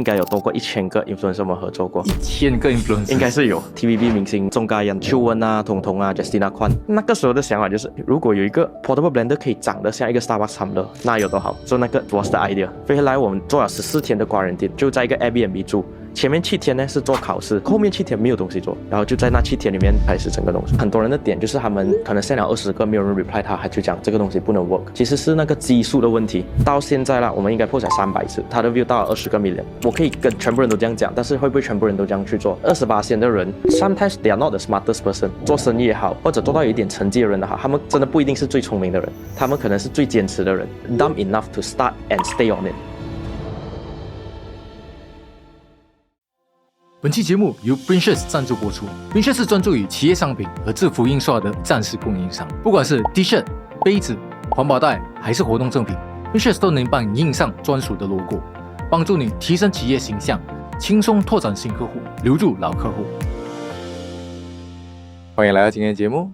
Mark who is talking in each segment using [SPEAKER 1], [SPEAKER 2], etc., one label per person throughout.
[SPEAKER 1] 应该有多过1000个 influencer 我们合作过
[SPEAKER 2] ，1000个 influencer
[SPEAKER 1] 应该是有 TVB 明星钟嘉欣、秋温啊、彤彤啊、Justina Kwan。那个时候的想法就是，如果有一个 portable blender 可以长得像一个 Starbucks tumbler，那有多好？所以那个 was the idea。飞回来我们做了14天的quarantine，就在一个 Airbnb 住。前面7天呢是做考试，后面7天没有东西做，然后就在那7天里面开始整个东西。很多人的点就是他们可能 send 了20个，没有人 reply 他就讲这个东西不能 work， 其实是那个基数的问题。到现在啦，我们应该破才300次，他的 view 到了20个 million。我可以跟全部人都这样讲，但是会不会全部人都这样去做？28%的人 sometimes they are not the smartest person， 做生意也好，或者做到有一点成绩的人也好，他们真的不一定是最聪明的人，他们可能是最坚持的人 ，dumb enough to start and stay on it。
[SPEAKER 2] 本期节目由 Princess 赞助播出。Princess 是专注于企业商品和制服印刷的暂时供应商，不管是 T-shirt、杯子、环保袋还是活动赠品 ，Princess 都能帮你印上专属的 logo， 帮助你提升企业形象，轻松拓展新客户，留住老客户。欢迎来到今天的节目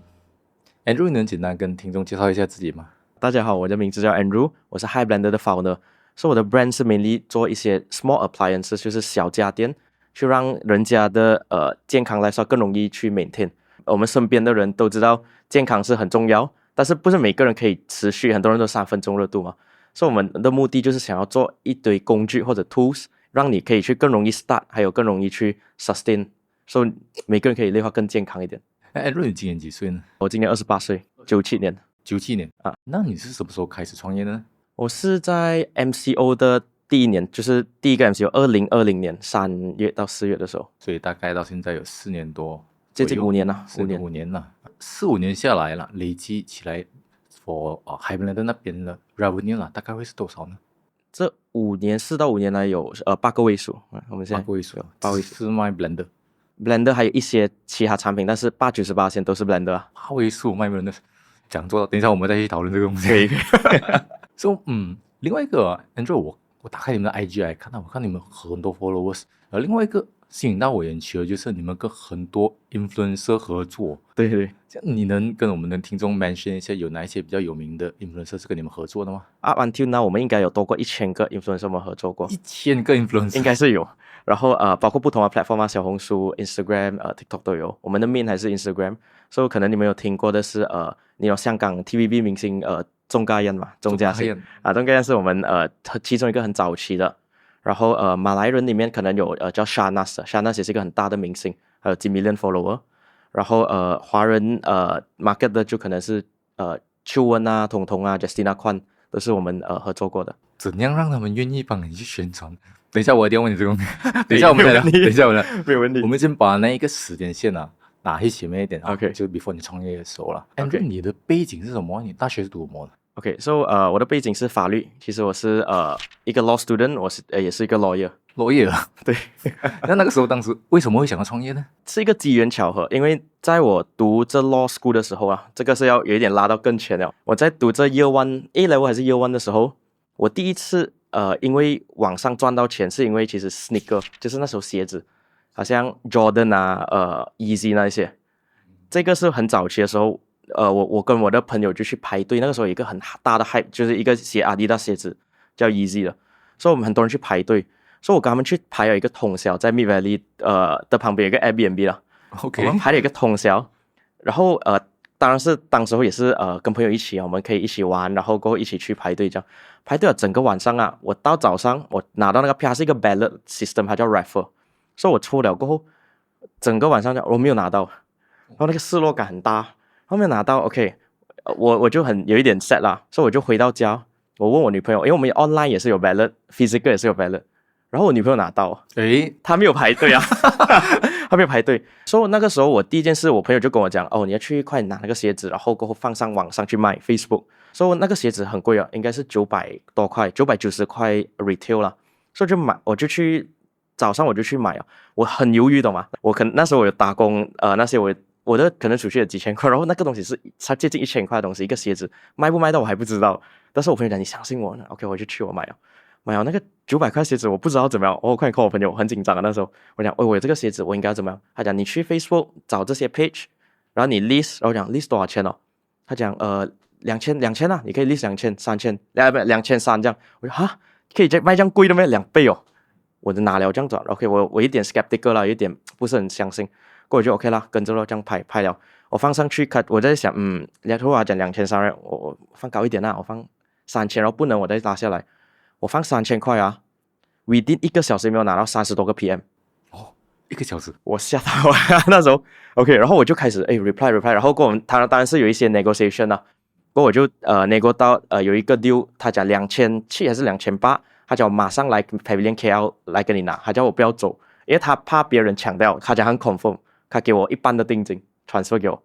[SPEAKER 2] ，Andrew， 你能简单跟听众介绍一下自己吗？
[SPEAKER 1] 大家好，我的名字叫 Andrew， 我是 High Blender 的 founder， 所以我的 brand 是 mainly 做一些 small appliances， 就是小家电。去让人家的健康来说更容易去 maintain。我们身边的人都知道健康是很重要，但是不是每个人可以持续，很多人都3分钟热度嘛。所以我们的目的就是想要做一堆工具或者 tools， 让你可以去更容易 start， 还有更容易去 sustain， 所以每个人可以类化更健康一点。
[SPEAKER 2] Andrew， 你今年几岁呢？
[SPEAKER 1] 我今年28岁，97年。
[SPEAKER 2] 97年啊？那你是什么时候开始创业呢？
[SPEAKER 1] 我是在 MCO 的第一年，就是第一个 MCO 2020年3月到4月的时候，
[SPEAKER 2] 所以大概到现在有4年多，
[SPEAKER 1] 接近5年了
[SPEAKER 2] ，5年了，4-5年下来了，累积起来 for High Blender 那边的 revenue 了，大概会是多少呢？
[SPEAKER 1] 这4到5年来有8个位数，我们现在
[SPEAKER 2] 8个位数
[SPEAKER 1] ，8位数
[SPEAKER 2] 是卖 blender
[SPEAKER 1] 还有一些其他产品，但是80-90%都是 blender 啊。
[SPEAKER 2] 8位数卖 blender， 讲做到，等一下我们再去讨论这个东西。
[SPEAKER 1] 可以。
[SPEAKER 2] So， 另外一个 Andrew， 我打开你们的 IG 来我看你们很多 followers， 另外一个吸引到我眼球的就是你们跟很多 influencer 合作。
[SPEAKER 1] 对对，
[SPEAKER 2] 这样你能跟我们的听众 mention 一下有哪一些比较有名的 influencer 是跟你们合作的吗？
[SPEAKER 1] Up until now 我们应该有多过1000个 influencer 我们合作过
[SPEAKER 2] ，1000个 influencer
[SPEAKER 1] 应该是有。然后包括不同的 platform 啊，小红书、Instagram、TikTok 都有。我们的 main 还是 Instagram， 所以可能你们有听过的是你有香港 TVB 明星钟嘉欣嘛，钟嘉欣啊，钟嘉欣是我们其中一个很早期的。然后马来人里面可能有叫 Shahnaz 也是一个很大的明星，还有几 million follower。然后华人market 的就可能是秋温啊、彤彤啊、Justina Kwan 都是我们合作过的。
[SPEAKER 2] 怎样让他们愿意帮你去宣传？等一下我一定要问你这个问题，等一下我们再聊，等一下我们聊，
[SPEAKER 1] 没有问题。
[SPEAKER 2] 我们先把那一个时间线拿去前面一点
[SPEAKER 1] ，OK，
[SPEAKER 2] 就 before 你创业的时候了。
[SPEAKER 1] OK，
[SPEAKER 2] 你的背景是什么？你大学是读什么的
[SPEAKER 1] ？OK，so 我的背景是法律，其实我是一个 law student， 我是也是一个 lawyer。对。
[SPEAKER 2] 那个时候当时为什么会想要创业呢？
[SPEAKER 1] 是一个机缘巧合，因为在我读这 law school 的时候啊，这个是要有一点拉到更前了。我在读这 year one A level 还是 year one 的时候，我第一次因为网上赚到钱，是因为其实 sneaker 就是那时候鞋子，好像 Jordan 啊Easy 那些，这个是很早期的时候。我跟我的朋友就去排队，那个时候有一个很大的 hype， 就是一个Adidas 鞋子叫 Easy 的，所以我们很多人去排队，所以我跟他们去排了一个通宵，在 Mid Valley 的旁边有一个 Airbnb 了。
[SPEAKER 2] OK，
[SPEAKER 1] 我们排了一个通宵，然后当时候也是跟朋友一起，我们可以一起玩，然后过后一起去排队这样，排队了整个晚上啊，我到早上我拿到那个票，它是一个 ballot system， 它叫 raffle， 所以我抽了过后，整个晚上我没有拿到，然后那个失落感很大。后面拿到 OK， 我就有一点 sad 啦，所以我就回到家，我问我女朋友，因为我们 online 也是有 ballot，physical 也是有 ballot， 然后我女朋友拿到，她没有排队啊，她没有排队，所以那个时候我第一件事，我朋友就跟我讲，你要去快拿那个鞋子，然后过后放上网上去卖 Facebook， 所以那个鞋子很贵啊，应该是900多块，990块 retail 啦，所以我就去早上我就去买啊，我很犹豫懂吗？那时候我有打工，那些我的可能储蓄了几千块，然后那个东西是它接近1000块的东西，一个鞋子卖不卖到我还不知道，但是我朋友讲你相信我呢 ，OK 我就去买了那个900块鞋子，我不知道怎么样，我快点 call 我朋友，我很紧张啊那时候，我讲我有这个鞋子我应该要怎么样？他讲你去 Facebook 找这些 page， 然后你 list， 然后我讲 list 多少钱哦？他讲2000啊，你可以 list 2000、3000，2300这样，我说哈可以卖这样贵的吗？2倍哦。我就拿了这样子 ，OK， 我一点 skeptical 啦，有一点不是很相信，过后就 OK 啦，跟着咯这样拍了，我放上去看，我在想，然后讲2300，我放高一点啦，我放3000，然后不能我再拉下来，我放3000块啊，within 1个小时没有拿到30多个 PM。
[SPEAKER 2] 哦，1个小时，
[SPEAKER 1] 我吓到了那时候 ，OK， 然后我就开始reply，然后跟我们他当然是有一些 negotiation 啊，过后我就nego 到有一个 deal， 他讲2700还是2800，他叫我马上来 Pavilion KL 来跟你拿，他叫我不要走，因为他怕别人抢掉，他讲很 confirm， 他给我一半的定金 transfer 给我，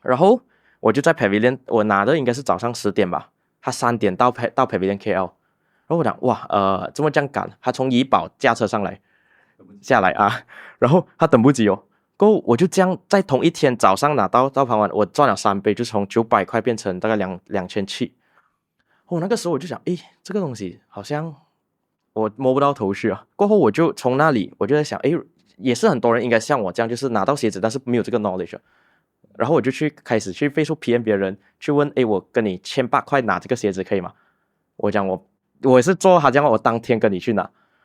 [SPEAKER 1] 然后我就在 Pavilion， 我拿的应该是早上10点吧，他3点到 Pavilion KL， 然后我讲哇这么这样赶，他从怡保驾车上来下来啊，然后他等不及哦，过后我就这样在同一天早上拿到傍晚，我赚了3倍，就从900块变成大概2700。那个时候我就想，这个东西好像我摸不到头绪啊。过后我就从那里我就在想，也是很多人应该像我这样，就是拿到鞋子但是没有这个 knowledge，然后我就开始去 Facebook PM 别人，去问，我跟你1800块拿这个鞋子可以吗？我讲我也是做他这样，我当天跟你去拿。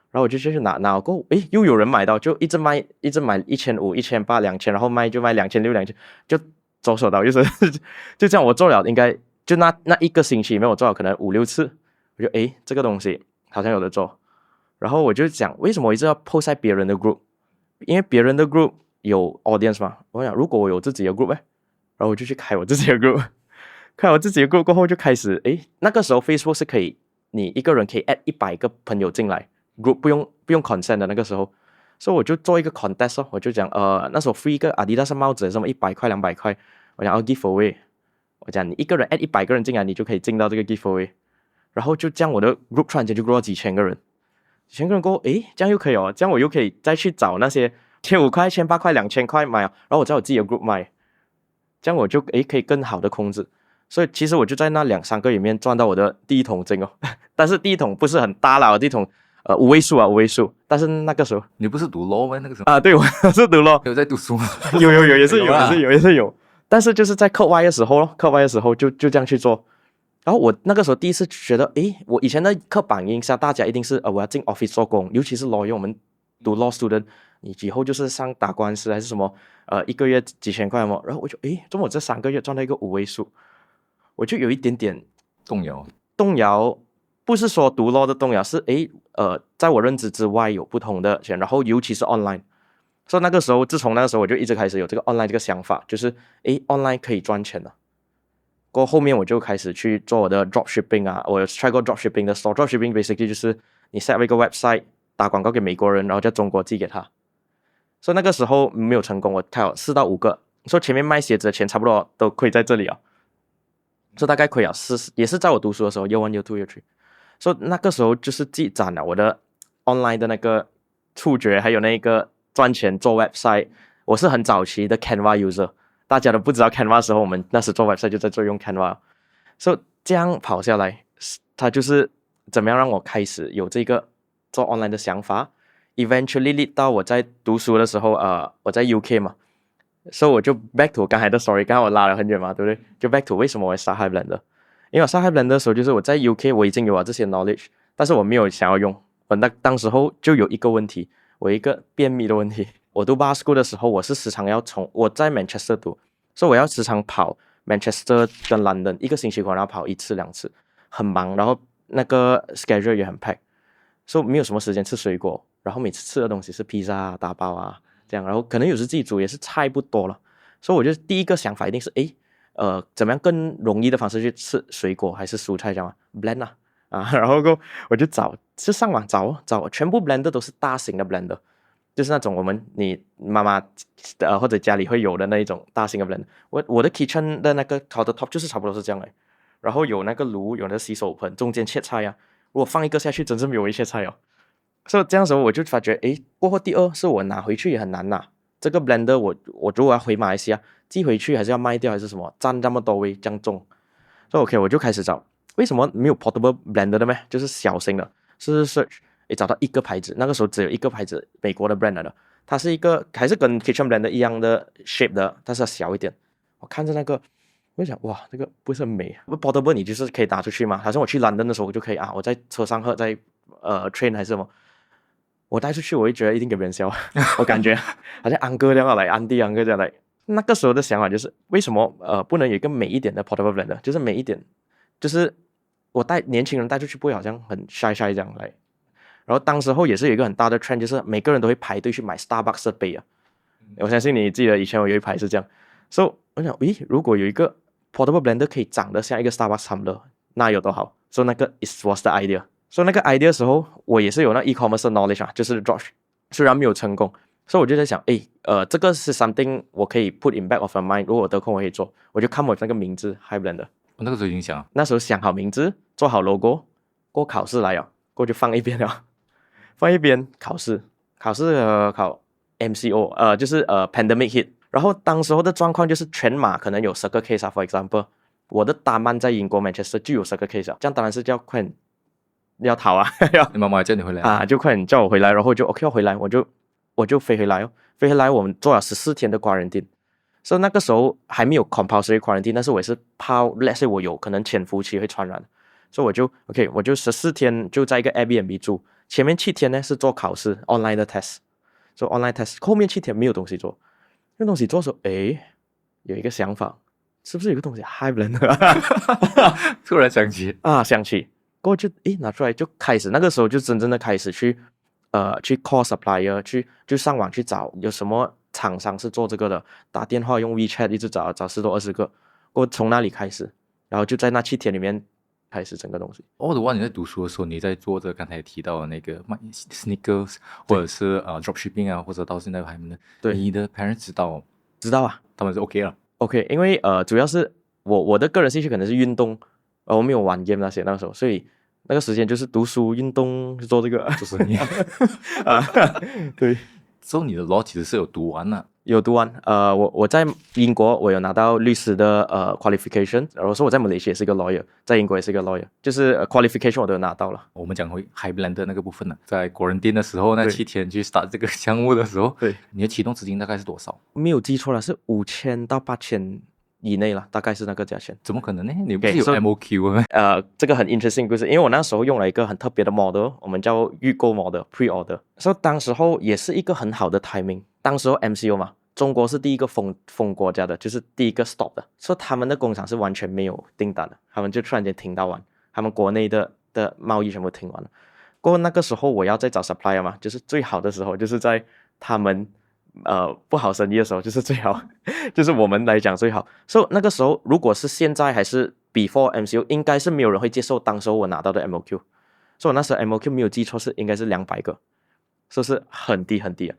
[SPEAKER 1] 然后我就去拿过后，又有人买到，就一直买1500、1800、2000，然后就卖2600、2000，就走手到就是就这样，我做了应该就那一个星期里面，我做了可能5-6次，我就这个东西好像有得做，然后我就讲为什么我一直要 post 在别人的 group， 因为别人的 group 有 audience 嘛，我想如果我有自己的 group， 然后我就去开我自己的 group， 开我自己的 group 过后就开始，那个时候 Facebook 是可以，你一个人可以 add 100个朋友进来。group 不用 consent 的那个时候，所以我就做一个 contest 我就讲那时候 free 一个 Adidas 帽子什么100块200块，我讲give away， 我讲你一个人 add 100个人进来，你就可以进到这个 give away， 然后就这样我的 group 突然间就 grow 到几千个人过后，这样又可以这样我又可以再去找那些1500块、1800块、2000块买然后我在我自己的 group 卖，这样我就可以更好的控制。所以其实我就在那2-3个里面赚到我的第一桶金但是第一桶不是很大啦，我第一桶5位数，但是那个时候
[SPEAKER 2] 你不是读 law 吗？那个时候
[SPEAKER 1] 对，我是读 law，
[SPEAKER 2] 有在读书吗？
[SPEAKER 1] 有也是有，但是就是在课外的时候就这样去做。然后我那个时候第一次觉得，我以前的刻板印象大家一定是我要进 office 做工，尤其是 law， 因为我们读 law student， 你以后就是上打官司还是什么1个月几千块嘛，然后我就怎么我这3个月赚到一个5位数，我就有一点点
[SPEAKER 2] 动摇。
[SPEAKER 1] 不是说读 law 的动摇，是在我认知之外有不同的钱，然后尤其是 online， 所以那个时候，自从那个时候我就一直开始有这个 online 这个想法，就是online 可以赚钱了。过后面我就开始去做我的 dropshipping 啊，我有 try 过 dropshipping 的 store， dropshipping basically 就是你 set up 一个 website 打广告给美国人，然后在中国寄给他。所以那个时候没有成功，我开了4到5个，所以前面卖鞋子的钱差不多都亏在这里啊，所以大概亏了也是在我读书的时候 year 1 year 2 year 3。所以那个时候就是积攒了我的 online 的那个触觉，还有那个赚钱做 website。我是很早期的 Canva user， 大家都不知道 Canva 的时候，我们那时做 website 就在做用 Canva。所以这样跑下来，它就是怎么样让我开始有这个做 online 的想法。Eventually lead 到我在读书的时候，我在 UK 嘛，所以我就 back to 我刚才的 story， 刚才我拉了很远嘛，对不对？就 back to 为什么我会 start Hive Blender。因为我上 Hive Blender 的时候，就是我在 UK 我已经有了这些 knowledge， 但是我没有想要用。我当时候就有一个问题，我一个便秘的问题。我读 bar school 的时候，我是时常要我在 Manchester 读，所以我要时常跑 Manchester 跟 London， 一个星期可能要跑1次2次，很忙，然后那个 schedule 也很 pack， 所以没有什么时间吃水果，然后每次吃的东西是披萨打包啊这样，然后可能有时自己煮也是菜不多了，所以我就第一个想法一定是怎么样更容易的方式去吃水果还是蔬菜这样blend 然后我就上网找全部 blender 都是大型的 blender， 就是那种你妈妈或者家里会有的那一种大型的 blender。我的 kitchen 的那个 countertop 就是差不多是这样然后有那个炉，有那个洗手盆，中间切菜如果放一个下去真是没有一切菜所以这样的时候我就发觉过后第二是我拿回去也很难拿。这个 blender 我如果要回马来西亚寄回去还是要卖掉还是什么，占这么多位这样重，所以 OK 我就开始找为什么没有 portable blender 的咩，就是小型的，是 search 找到一个牌子，那个时候只有一个牌子，美国的 brand 来的，它是一个还是跟 kitchen blender 一样的 shape 的，但是小一点。我看着那个我就想哇这个不是很美，portable 你就是可以打出去嘛，好像我去 London 的时候我就可以我在车上喝在train 还是什么，我带出去我会觉得一定给别人笑，我感觉好像安哥这样来，安迪安哥这样来。那个时候的想法就是为什么不能有一个美一点的 portable blender， 就是美一点，就是我带年轻人带出去不会好像很 shy 这样来。然后当时候也是有一个很大的 trend， 就是每个人都会排队去买 Starbucks 的杯啊。我相信你记得以前我有一排是这样，所以我想，咦，如果有一个 portable blender 可以长得像一个 Starbucks tumbler， 那有多好？所以那个 was the idea。所以那个 idea 的时候，我也是有那 e-commerce 的 knowledge 啊，就是 drop， 虽然没有成功，所以我就在想，这个是 something 我可以 put in back of my mind， 如果我得空我可以做，我就看我那个名字 High Blender。
[SPEAKER 2] 我那个时候已经想了，
[SPEAKER 1] 那时候想好名字，做好 logo， 过考试来了，过就放一边了，放一边考试考 MCO， 就是 pandemic hit。然后当时候的状况就是全马可能有10个 case 啊 ，for example， 我的大曼在英国 Manchester 就有10个 case 啊，这样当然是叫快点要逃啊，
[SPEAKER 2] 你妈妈叫你回来
[SPEAKER 1] 啊，就快点叫我回来，然后就 OK 要回来，我就飞回来哦，飞回来我们做了14天的 quarantine， 所以那个时候还没有 compulsory quarantine， 但是我也是怕 let's say 我有可能潜伏期会传染，所以我就 OK， 我就14天就在一个 Airbnb 住，前面7天呢是做考试 online 的 test， 做 online test， 后面7天没有东西做，没有东西做的时候，有一个想法，是不是有个东西 High Blender
[SPEAKER 2] 突然想起
[SPEAKER 1] 啊，想起。过后就拿出来就开始，那个时候就真正的开始去call supplier， 就上网去找有什么厂商是做这个的，打电话用 WeChat 一直找10多20个，过后从那里开始，然后就在那7天里面开始整个东西。
[SPEAKER 2] 哦，的话你在读书的时候，你在做着刚才提到的那个卖 sneakers 或者是dropshipping 啊，或者到现在还没呢？
[SPEAKER 1] 对，
[SPEAKER 2] 你的 parents 知道哦？
[SPEAKER 1] 知道啊，
[SPEAKER 2] 他们是 OK 了。
[SPEAKER 1] OK， 因为主要是我的个人兴趣可能是运动，我没有玩 game 那些那个时候，所以那个时间就是读书、运动，做这个，
[SPEAKER 2] 就是你
[SPEAKER 1] 啊，对。
[SPEAKER 2] 之后你的 law 其实是有读完了，
[SPEAKER 1] 有读完，我在英国我有拿到律师的qualification， 然后说我在马来西亚也是一个 lawyer， 在英国也是一个 lawyer， 就是 qualification 我都有拿到了。
[SPEAKER 2] 我们讲回 High Blender 那个部分呢，在quarantine的时候，那7天去 start 这个项目的时候，
[SPEAKER 1] 对，
[SPEAKER 2] 你的启动资金大概是多少？
[SPEAKER 1] 没有记错了，是5000到8000以内了，大概是那个价钱。
[SPEAKER 2] 怎么可能呢？你不是有 MOQ 吗？
[SPEAKER 1] 这个很 interesting 故事，因为我那时候用了一个很特别的 model， 我们叫预购 model pre-order， 所以当时候也是一个很好的 timing。当时候 MCO 嘛，中国是第一个封国家的，就是第一个 stop 的，所以他们的工厂是完全没有订单的，他们就突然间停到完，他们国内的贸易全部停完了。过后那个时候我要再找 supplier 嘛，就是最好的时候，就是在他们不好生意的时候，就是最好，就是我们来讲最好。所以那个时候，如果是现在还是 before MCO， 应该是没有人会接受当时候我拿到的 MOQ。所以我那时候 MOQ 没有记错应该是200个，所以是很低很低啊。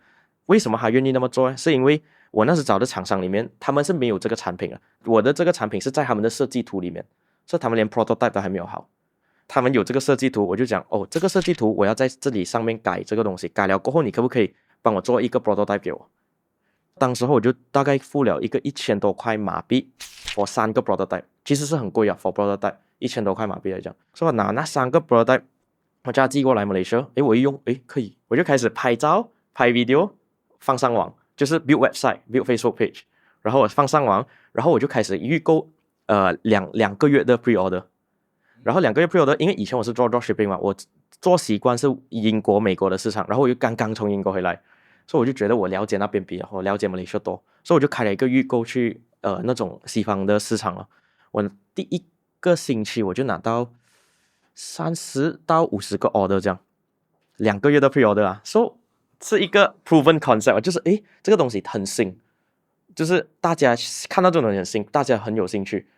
[SPEAKER 1] 为什么还愿意那么做呢？是因为我那时找的厂商里面，他们是没有这个产品的。我的这个产品是在他们的设计图里面，所以他们连 prototype 都还没有好。他们有这个设计图，我就讲这个设计图我要在这里上面改这个东西，改了过后你可不可以帮我做一个 prototype 给我？当时候我就大概付了一个1000多块马币 for 3个 prototype， 其实是很贵啊 for prototype 1000多块马币来讲，所以我拿那3个 prototype 我叫他寄过来马来西亚，我一用可以，我就开始拍照拍 video 放上网，就是 build website build Facebook page， 然后我放上网，然后我就开始预购两个月的 pre-order， 然后2个月 pre-order， 因为以前我是做 dropshipping 嘛，我做习惯是英国美国的市场，然后我又刚从英国回来，所以我就觉得我了解那边比我了解马来西亚多，所以我就开了一个预购去那种西方的市场了。我第一个星期我就拿到30到50个 order 这样，2个月的 pre-order 啊，所以是一个 proven concept， 就是这个东西很新，就是大家看到这种东西很新，大家很有兴趣，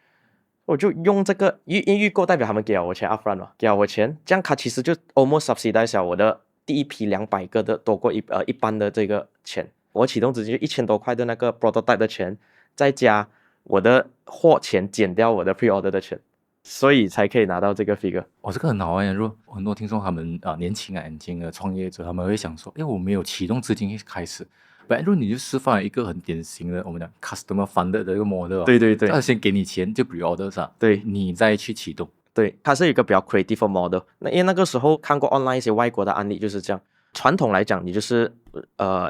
[SPEAKER 1] 我就用这个预购代表他们给了我钱 upfront 嘛，给了我钱，这样他其实就 almost subsidize 我的第一批200个的多过一般的这个钱，我启动资金就1000多块的那个 prototype 的钱，再加我的货钱减掉我的 pre-order 的钱，所以才可以拿到这个 figure。
[SPEAKER 2] 这个很好玩。如果很多听众他们年轻的创业者，他们会想说，我没有启动资金开始。如果你就示范一个很典型的我们讲 customer funded 的一个 model，
[SPEAKER 1] 对，
[SPEAKER 2] 他先给你钱就 pre-order 上，
[SPEAKER 1] 对，
[SPEAKER 2] 你再去启动。
[SPEAKER 1] 对，它是一个比较 creative model。因为那个时候看过 online 一些外国的案例就是这样。传统来讲，你就是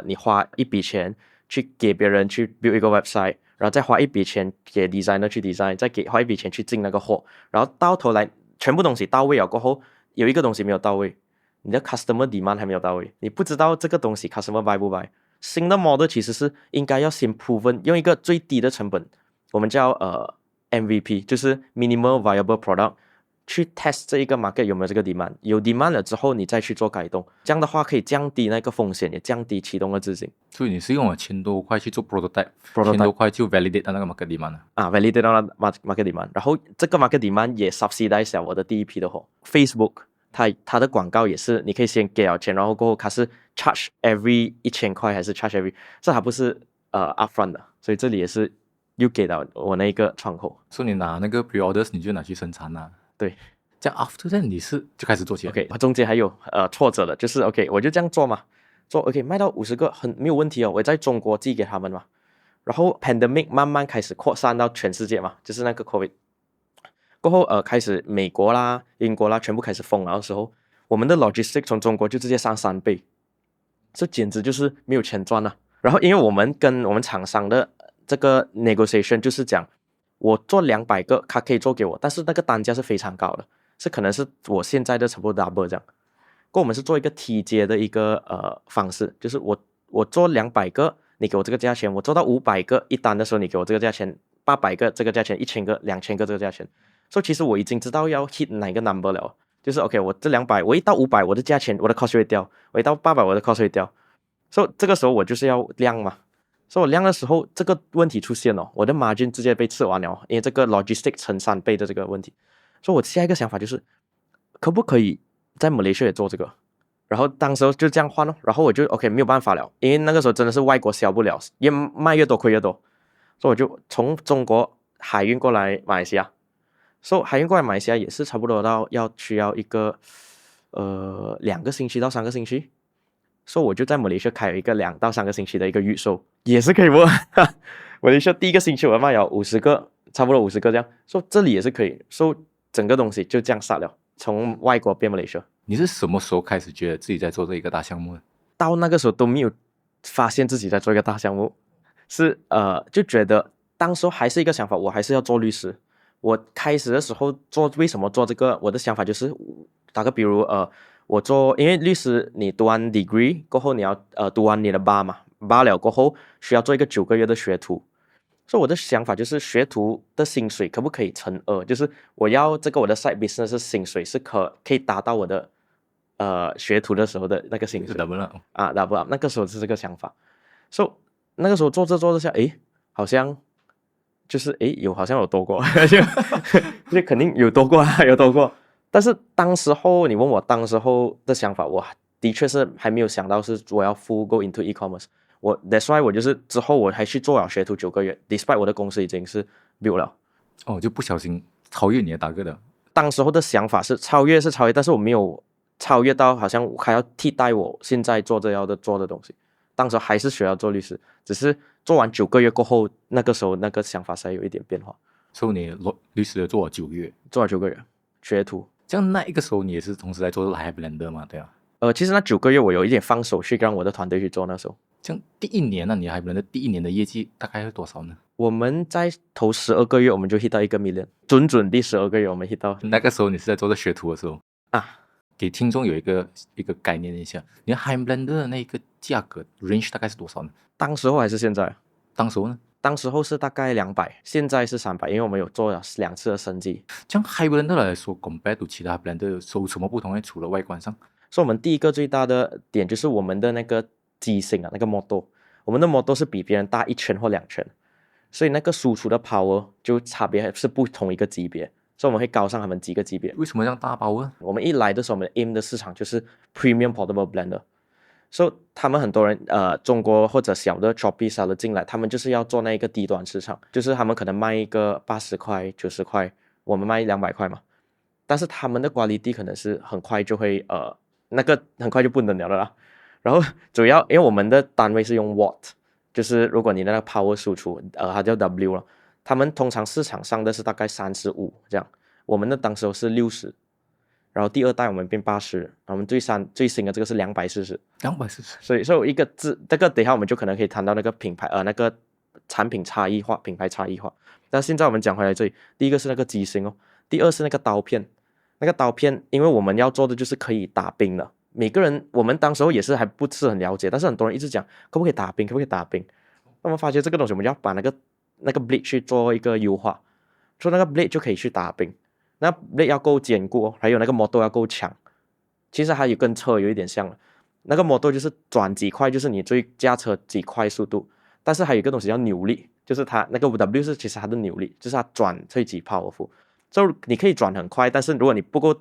[SPEAKER 1] 你花一笔钱去给别人去 build 一个 website， 然后再花一笔钱给 designer 去 design， 再花一笔钱去进那个货，然后到头来全部东西到位了过后，有一个东西没有到位，你的 customer demand 还没有到位，你不知道这个东西 customer buy 不 buy。新的 model 其实是应该要先 proven， 用一个最低的成本，我们叫MVP， 就是 minimal viable product， 去 test 这一个 market 有没有这个 demand， 有 demand 了之后你再去做改动，这样的话可以降低那个风险，也降低启动的资金。
[SPEAKER 2] 所以你是用了1000多块去做 prototype，1000多块就 validate 到那个 market demand
[SPEAKER 1] validate 到那 market demand， 然后这个 market demand 也 subsidize 了我的第一批的货。Facebook 它的广告也是，你可以先给了钱，然后过后它是 charge every 1000块还是 charge every， 这还不是upfront 的，所以这里也是又给到我那一个窗口。
[SPEAKER 2] 所以你拿那个 pre-orders 你就拿去生产啊。
[SPEAKER 1] 对，
[SPEAKER 2] 这样 after that 你是就开始做起来。
[SPEAKER 1] OK， 中间还有挫折的，就是 OK 我就这样做嘛，做 OK 卖到50个很没有问题哦，我在中国寄给他们嘛，然后 pandemic 慢慢开始扩散到全世界嘛，就是那个 COVID 过后开始美国啦、英国啦全部开始封了的时候，我们的 logistics 从中国就直接上3倍，这简直就是没有钱赚了。然后因为我们跟我们厂商的这个 negotiation 就是讲，我做200个，他可以做给我，但是那个单价是非常高的，是可能是我现在的差不多 double 这样。过我们是做一个 T 阶的一个方式，就是我做200个，你给我这个价钱；我做到500个一单的时候，你给我这个价钱；800个这个价钱；1000个、2000个这个价钱。所以其实我已经知道要 hit 哪个 number 了，就是 OK， 我这200，我一到500，我的价钱我的 cost 会掉；我一到800，我的 cost 会掉。所以这个时候我就是要量嘛。所以我量的时候，这个问题出现了，我的 margin 直接被吃完了，因为这个 logistic 乘3倍的这个问题。所以我下一个想法就是，可不可以在马来西亚也做这个？然后当时就这样换了，然后我就 OK 没有办法了，因为那个时候真的是外国销不了，越卖越多亏越多，所以我就从中国海运过来马来西亚。所以海运过来马来西亚也是差不多需要一个2个星期到3个星期，所以我就在马来西亚开了一个2到3个星期的一个预售，也是可以问。马来西亚第一个星期我卖了50个，差不多50个这样，所以这里也是可以，所以整个东西就这样杀了，从外国变马来西亚。
[SPEAKER 2] 你是什么时候开始觉得自己在做这一个大项目呢？
[SPEAKER 1] 到那个时候都没有发现自己在做一个大项目，是就觉得当时还是一个想法，我还是要做律师。我开始的时候为什么做这个？我的想法就是打个比如我做，因为律师你读完 degree 过后，你要读完你的bar嘛，bar了过后需要做一个9个月的学徒。所以我的想法就是学徒的薪水可不可以乘2？就是我要这个我的 side business 的薪水是可以达到我的学徒的时候的那个薪水。
[SPEAKER 2] double up
[SPEAKER 1] 啊 double up， 那个时候是这个想法。所以那个时候做着下，好像就是好像有多过，就肯定有多过啊，有多过。但是当时候你问我当时候的想法，我的确是还没有想到是我要 full go into e-commerce。That's why 我就是之后我还去做了学徒9个月 ，despite 我的公司已经是 build 了。
[SPEAKER 2] 就不小心超越你的大哥的。
[SPEAKER 1] 当时候的想法是超越，但是我没有超越到好像还要替代我现在做的东西。当时还是需要做律师，只是做完9个月过后，那个时候那个想法才有一点变化。
[SPEAKER 2] 所以你律师做了9个月，
[SPEAKER 1] 做了9个月学徒。
[SPEAKER 2] 这样那一个时候你也是同时在做 Hi Blender 嘛？对啊。
[SPEAKER 1] 其实那9个月我有一点放手去让我的团队去做。那时候
[SPEAKER 2] 这样第1年呢，你 Hi Blender第1年的业绩大概是多少呢？
[SPEAKER 1] 我们在头12个月我们就 hit 到1个 million， 准第12个月我们 hit 到。
[SPEAKER 2] 那个时候你是在做这学徒的时候
[SPEAKER 1] 啊。
[SPEAKER 2] 给听众有一个概念一下，你 Hi Blender 的那个价格 range 大概是多少呢？
[SPEAKER 1] 当时候还是现在？
[SPEAKER 2] 当时候呢？
[SPEAKER 1] 当时候是大概200，现在是300，因为我们有做了2次的升级。
[SPEAKER 2] 这样 Hi Blender 来说 ，compare to 其他 Blender 有什么不同呢？除了外观上，
[SPEAKER 1] 所以我们第一个最大的点就是我们的那个机芯啊，那个 model， 我们的 model 是比别人大1圈或2圈，所以那个输出的 power 就差别是不同一个级别，所以我们会高上他们几个级别。
[SPEAKER 2] 为什么这样大包呢？
[SPEAKER 1] 我们一来的时候，我们 aim 的市场就是 premium portable blender。所以他们很多人中国或者小的 Shopee 小的进来，他们就是要做那一个低端市场，就是他们可能卖一个80块90块，我们卖200块嘛，但是他们的quality可能是很快就会那个很快就不能了啦。然后主要因为我们的单位是用 watt， 就是如果你的那个 power 输出它叫 W 了，他们通常市场上的是大概35这样，我们的当时是60。然后第2代我们变80，然后我们最新的这个是240，所以一个字，这个等一下我们就可能可以谈到那个品牌那个产品差异化、品牌差异化。但现在我们讲回来这里，第一个是那个机芯第二是那个刀片，因为我们要做的就是可以打冰的，每个人我们当时候也是还不是很了解，但是很多人一直讲可不可以打冰，可不可以打冰。那我们发觉这个东西我们要把那个 blade 去做一个优化，所以那个 blade 就可以去打冰。那 blade 要够坚固，还有那个 motor 要够强。其实还有跟车有一点像了，那个 motor 就是转几块，就是你最驾车几块速度，但是还有一个东西叫扭力，就是它那个 W 是其实它的扭力，就是它转会几 powerful， 所以你可以转很快，但是如果你不够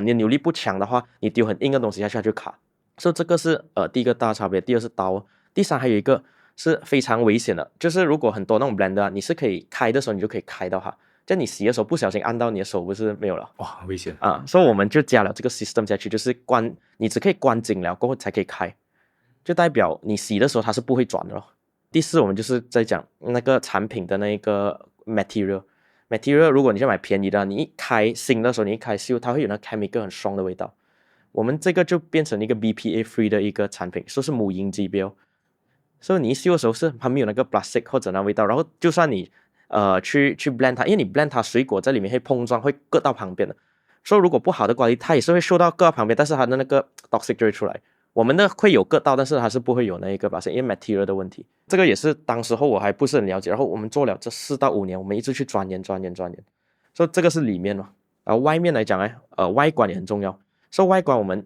[SPEAKER 1] 你的扭力不强的话，你丢很硬的东西下去它就卡。所以这个是第一个大差别。第二是刀，第三还有一个是非常危险的，就是如果很多那种 blender 你是可以开的时候你就可以开到它，就你洗的时候不小心按到你的手不是没有了，
[SPEAKER 2] 哇，很危险
[SPEAKER 1] 啊，所以我们就加了这个 system 下去，就是你只可以关紧了过后才可以开，就代表你洗的时候它是不会转的咯。第四，我们就是在讲那个产品的那个 material， 如果你去买便宜的，你一开新的时候你一开修，它会有那 chemical 很strong的味道。我们这个就变成一个 BPA free 的一个产品，说是母婴级标，所以你一修的时候是它没有那个 plastic 或者那味道，然后就算你去 blend 它，因为你 blend 它水果在里面会碰撞，会割到旁边的，所以如果不好的管理，它也是会受到割到旁边，但是它的那个 toxic 就会出来。我们的会有割到，但是它是不会有那一个plastic，因为 material 的问题。这个也是当时候我还不是很了解，然后我们做了这4到5年，我们一直去钻研，所以这个是里面嘛。外面来讲呢，外观也很重要。所以外观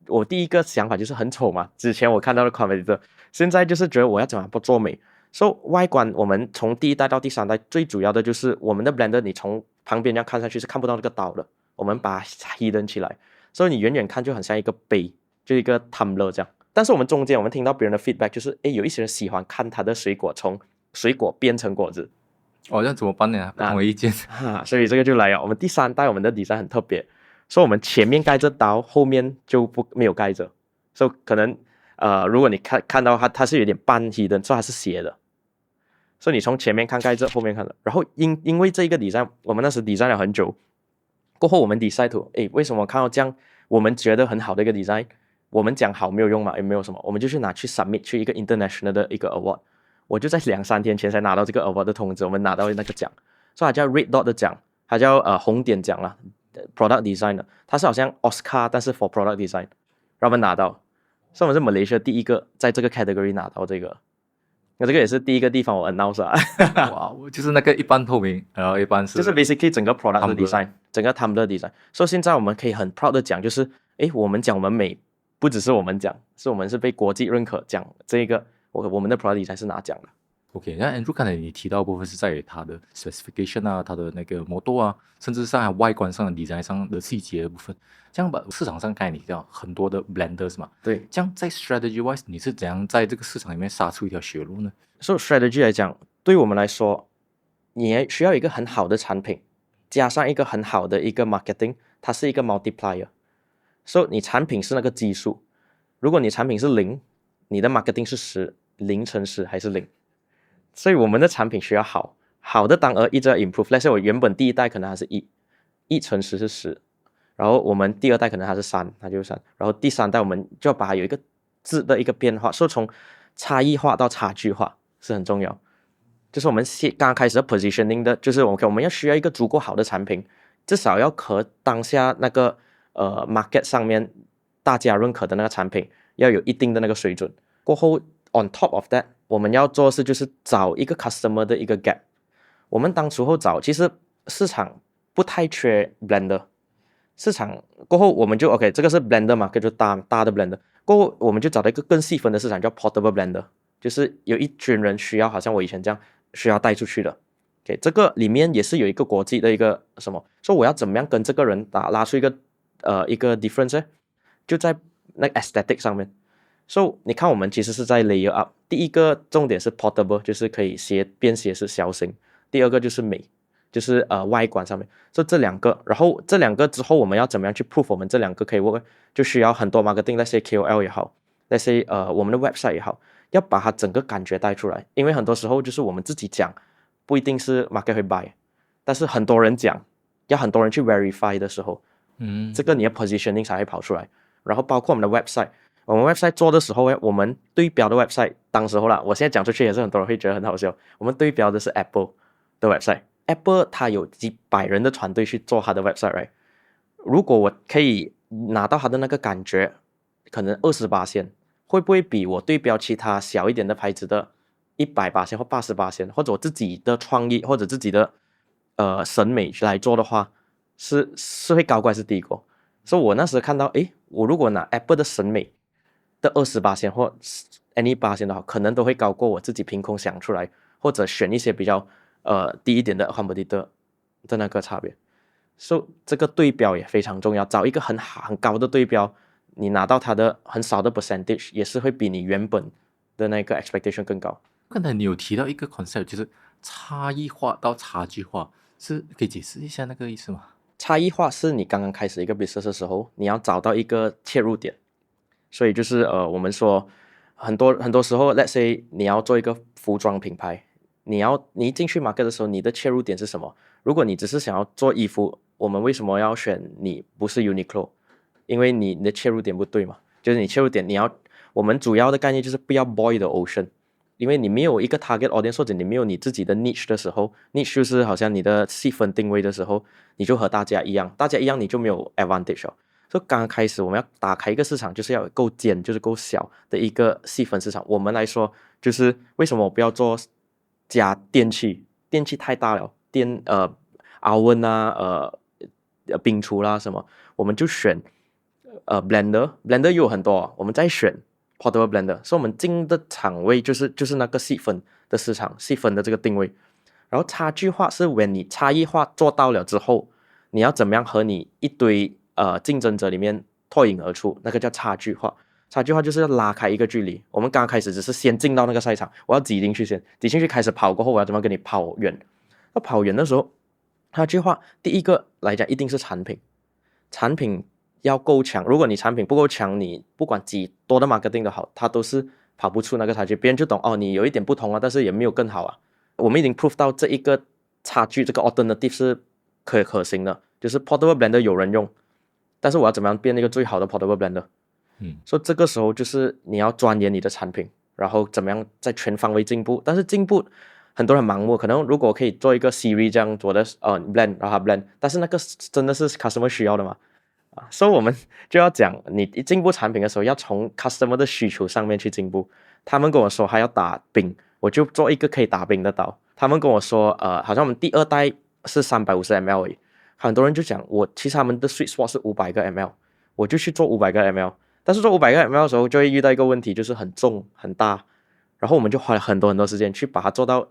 [SPEAKER 1] 我第一个想法就是很丑嘛，之前我看到的 competitor， 现在就是觉得我要怎么不做美。所以外观我们从第1代到第3代，最主要的就是我们的 blender， 你从旁边这样看上去是看不到那个刀的，我们把它 hidden 起来，所以你远远看就很像一个杯，就一个 tumbler 这样。但是我们中间我们听到别人的 feedback 就是有一些人喜欢看他的水果从水果变成果子。
[SPEAKER 2] 哦，那怎么办呢？不同的意见
[SPEAKER 1] 所以这个就来了。我们第3代我们的 design 很特别，所以我们前面盖着刀，后面就没有盖着，所以可能如果你看到它是有点半黑的，所以它是斜的，所以你从前面看盖着，后面看的。然后因为这一个 design 我们那时 design 了很久，过后我们 decide 为什么看到这样我们觉得很好的一个 design， 我们讲好没有用嘛，也没有什么，我们就去拿去 submit 去一个 international 的一个 award。我就在2-3天前才拿到这个 award 的通知，我们拿到那个奖，所以它叫 Red Dot 的奖，它叫红点奖啦 ，Product Design 的，它是好像 Oscar 但是 for Product Design， 让我们拿到，所以我们是 Malaysia 第一个在这个 category 拿到这个，那这个也是第一个地方我 announce 啊。
[SPEAKER 2] 哇，就是那个一半透明，然后一半是
[SPEAKER 1] 就是 basically 整个 product 的 design， 整个 tumbler design， 所以现在我们可以很 proud 的讲，就是我们讲我们美，不只是我们讲，是我们是被国际认可讲这个我们的 product design 是拿奖的。
[SPEAKER 2] OK， 那 Andrew 刚才你提到的部分是在于它的 specification 啊，它的那个模度啊，甚至是它外观上的 design 上的细节的部分。这样吧，市场上刚才你提到很多的 blenders 嘛，
[SPEAKER 1] 对，
[SPEAKER 2] 这样在 strategy wise 你是怎样在这个市场里面杀出一条血路呢？
[SPEAKER 1] 所以 strategy 来讲，对我们来说，你也需要一个很好的产品，加上一个很好的一个 marketing， 它是一个 multiplier。所以你产品是那个基数，如果你产品是0，你的 marketing 是10，0乘10还是0。所以我们的产品需要好的当然一直要 improve。let's say 我原本第1代可能它是1乘10是10，然后我们第2代可能它是3，它就是3，然后第3代我们就要把它有一个质的一个变化，所以从差异化到差距化是很重要。就是我们刚开始的 positioning 的，就是我们要需要一个足够好的产品，至少要和当下那个market 上面大家认可的那个产品要有一定的那个水准。过后 on top of that， 我们要做的事就是找一个 customer 的一个 gap。我们当初后找，其实市场不太缺 blender， 市场过后我们就 OK， 这个是 blender 嘛，就大的 blender。过后我们就找到一个更细分的市场，叫 portable blender， 就是有一群人需要，好像我以前这样需要带出去的。OK， 这个里面也是有一个国际的一个什么，说我要怎么样跟这个人拉出一个difference 呢？就在那个 aesthetic 上面。So 你看我们其实是在 layer up， 第一个重点是 portable， 就是可以便携是小型，第二个就是美，就是外观上面，所以这2个，然后这2个之后我们要怎么样去 prove 我们这2个可以 work， 就需要很多 marketing， let's say KOL 也好， let's say 我们的 website 也好，要把它整个感觉带出来，因为很多时候就是我们自己讲不一定是 market 会 buy， 但是很多人讲，要很多人去 verify 的时候，这个你的 positioning 才会跑出来。然后包括我们的 website， 我们 website 做的时候我们对标的 website， 当时候啦，我现在讲出去也是很多人会觉得很好笑，我们对标的是 Apple 的 website，Apple 它有几百人的团队去做它的 website，right？ 如果我可以拿到它的那个感觉，可能20%，会不会比我对标其他小一点的牌子的100%或80%，或者我自己的创意或者自己的审美来做的话，是会高过还是低过？所以我那时看到，诶，我如果拿 Apple 的审美的20%或 any% 的话，可能都会高过我自己凭空想出来，或者选一些比较低一点的 competitor 的那个差别。所以这个对标也非常重要，找一个很高的对标，你拿到它的很少的 percentage， 也是会比你原本的那个 expectation 更高。
[SPEAKER 2] 刚才你有提到一个 concept， 就是差异化到差距化，是可以解释一下那个意思吗？
[SPEAKER 1] 差异化是你刚刚开始一个 business 的时候，你要找到一个切入点。所以就是我们说很多时候 let's say 你要做一个服装品牌，你一进去 market 的时候，你的切入点是什么？如果你只是想要做衣服，我们为什么要选你不是 Uniqlo？ 因为你的切入点不对嘛，就是你切入点我们主要的概念就是不要 boil the ocean， 因为你没有一个 target audience 或者你没有你自己的 niche 的时候， niche 就是好像你的细分定位的时候，你就和大家一样你就没有 advantage 了。所以刚刚开始我们要打开一个市场，就是要够尖，就是够小的一个细分市场。我们来说，就是为什么我不要做加电器太大了，oven 啊，冰厨啦什么，我们就选blender 又有很多，我们再选 portable blender， 所以我们进的场位就是那个细分的市场，细分的这个定位。然后差距化是 when 你差异化做到了之后，你要怎么样和你一堆竞争者里面脱颖而出，那个叫差距化。差距化就是要拉开一个距离。我们刚刚开始只是先进到那个赛场，我要挤进去挤进去开始跑过后，我要怎么跟你跑远？那跑远的时候，差距化第一个来讲一定是产品要够强。如果你产品不够强，你不管几多的 marketing 都好，它都是跑不出那个差距。别人就懂哦，你有一点不同啊，但是也没有更好啊。我们已经 prove 到这一个差距，这个 alternative 是可行的，就是 portable blender 有人用，但是我要怎么样变那个最好的 portable blender？所以这个时候就是你要钻研你的产品，然后怎么样在全方位进步。但是进步很多人盲目，可能如果可以做一个 Siri 这样做的blend， 然后它 blend， 但是那个真的是 customer 需要的嘛？所以我们就要讲，你进步产品的时候，要从 customer 的需求上面去进步。他们跟我说还要打冰，我就做一个可以打冰的刀。他们跟我说好像我们第2代是350ml 而已，很多人就讲其实他们的 sweet spot 是500个 ml， 我就去做500个 ml。但是做500个 ml 的时候，就会遇到一个问题，就是很重很大，然后我们就花了很多时间去把它做到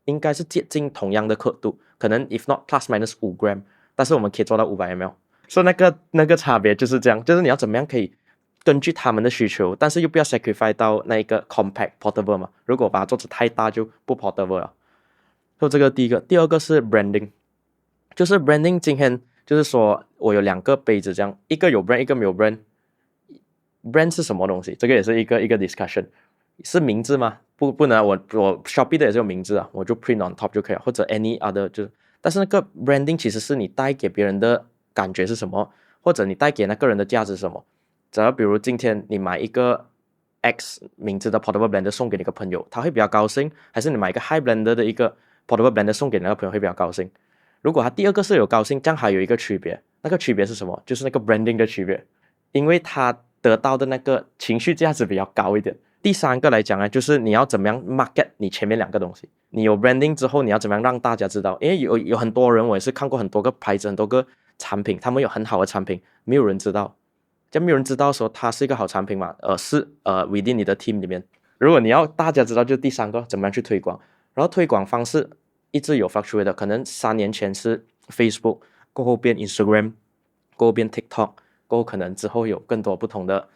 [SPEAKER 1] 应该是接近同样的刻度，可能 if not plus minus 5 gram， 但是我们可以做到500 ml。所以那个差别就是这样，就是你要怎么样可以根据他们的需求，但是又不要 sacrifice 到那个 compact portable 嘛。如果把它做成太大就不 portable 了。所以这个第一个，第二个是 branding， 就是 branding 今天就是说我有2个杯子这样，一个有 brand， 一个没有 brand。brand 是什么东西？这个也是一个 discussion， 是名字吗？不能，我 Shopee 的也是有名字啊，我就 print on top 就可以了，或者 any other 就。但是那个 branding 其实是你带给别人的感觉是什么，或者你带给那个人的价值是什么。只要比如今天你买一个 X 名字的 portable blender 送给你一个朋友，他会比较高兴，还是你买一个 high blender 的一个 portable blender 送给你那个朋友会比较高兴？如果他第2个是有高兴，这样还有一个区别，那个区别是什么？就是那个 branding 的区别，因为他得到的那个情绪价值比较高一点。第3个来讲呢，就是你要怎么样 market 你前面2个东西。你有 branding 之后，你要怎么样让大家知道？因为有很多人，我也是看过很多个牌子、很多个产品，他们有很好的产品，没有人知道。这样没有人知道说它是一个好产品嘛？是within 你的 team 里面。如果你要大家知道，就第3个怎么样去推广。然后推广方式一直有 fluctuate 的，可能3年前是 Facebook， 过后变 Instagram， 过后变 TikTok。过后可能之后有更多不同的，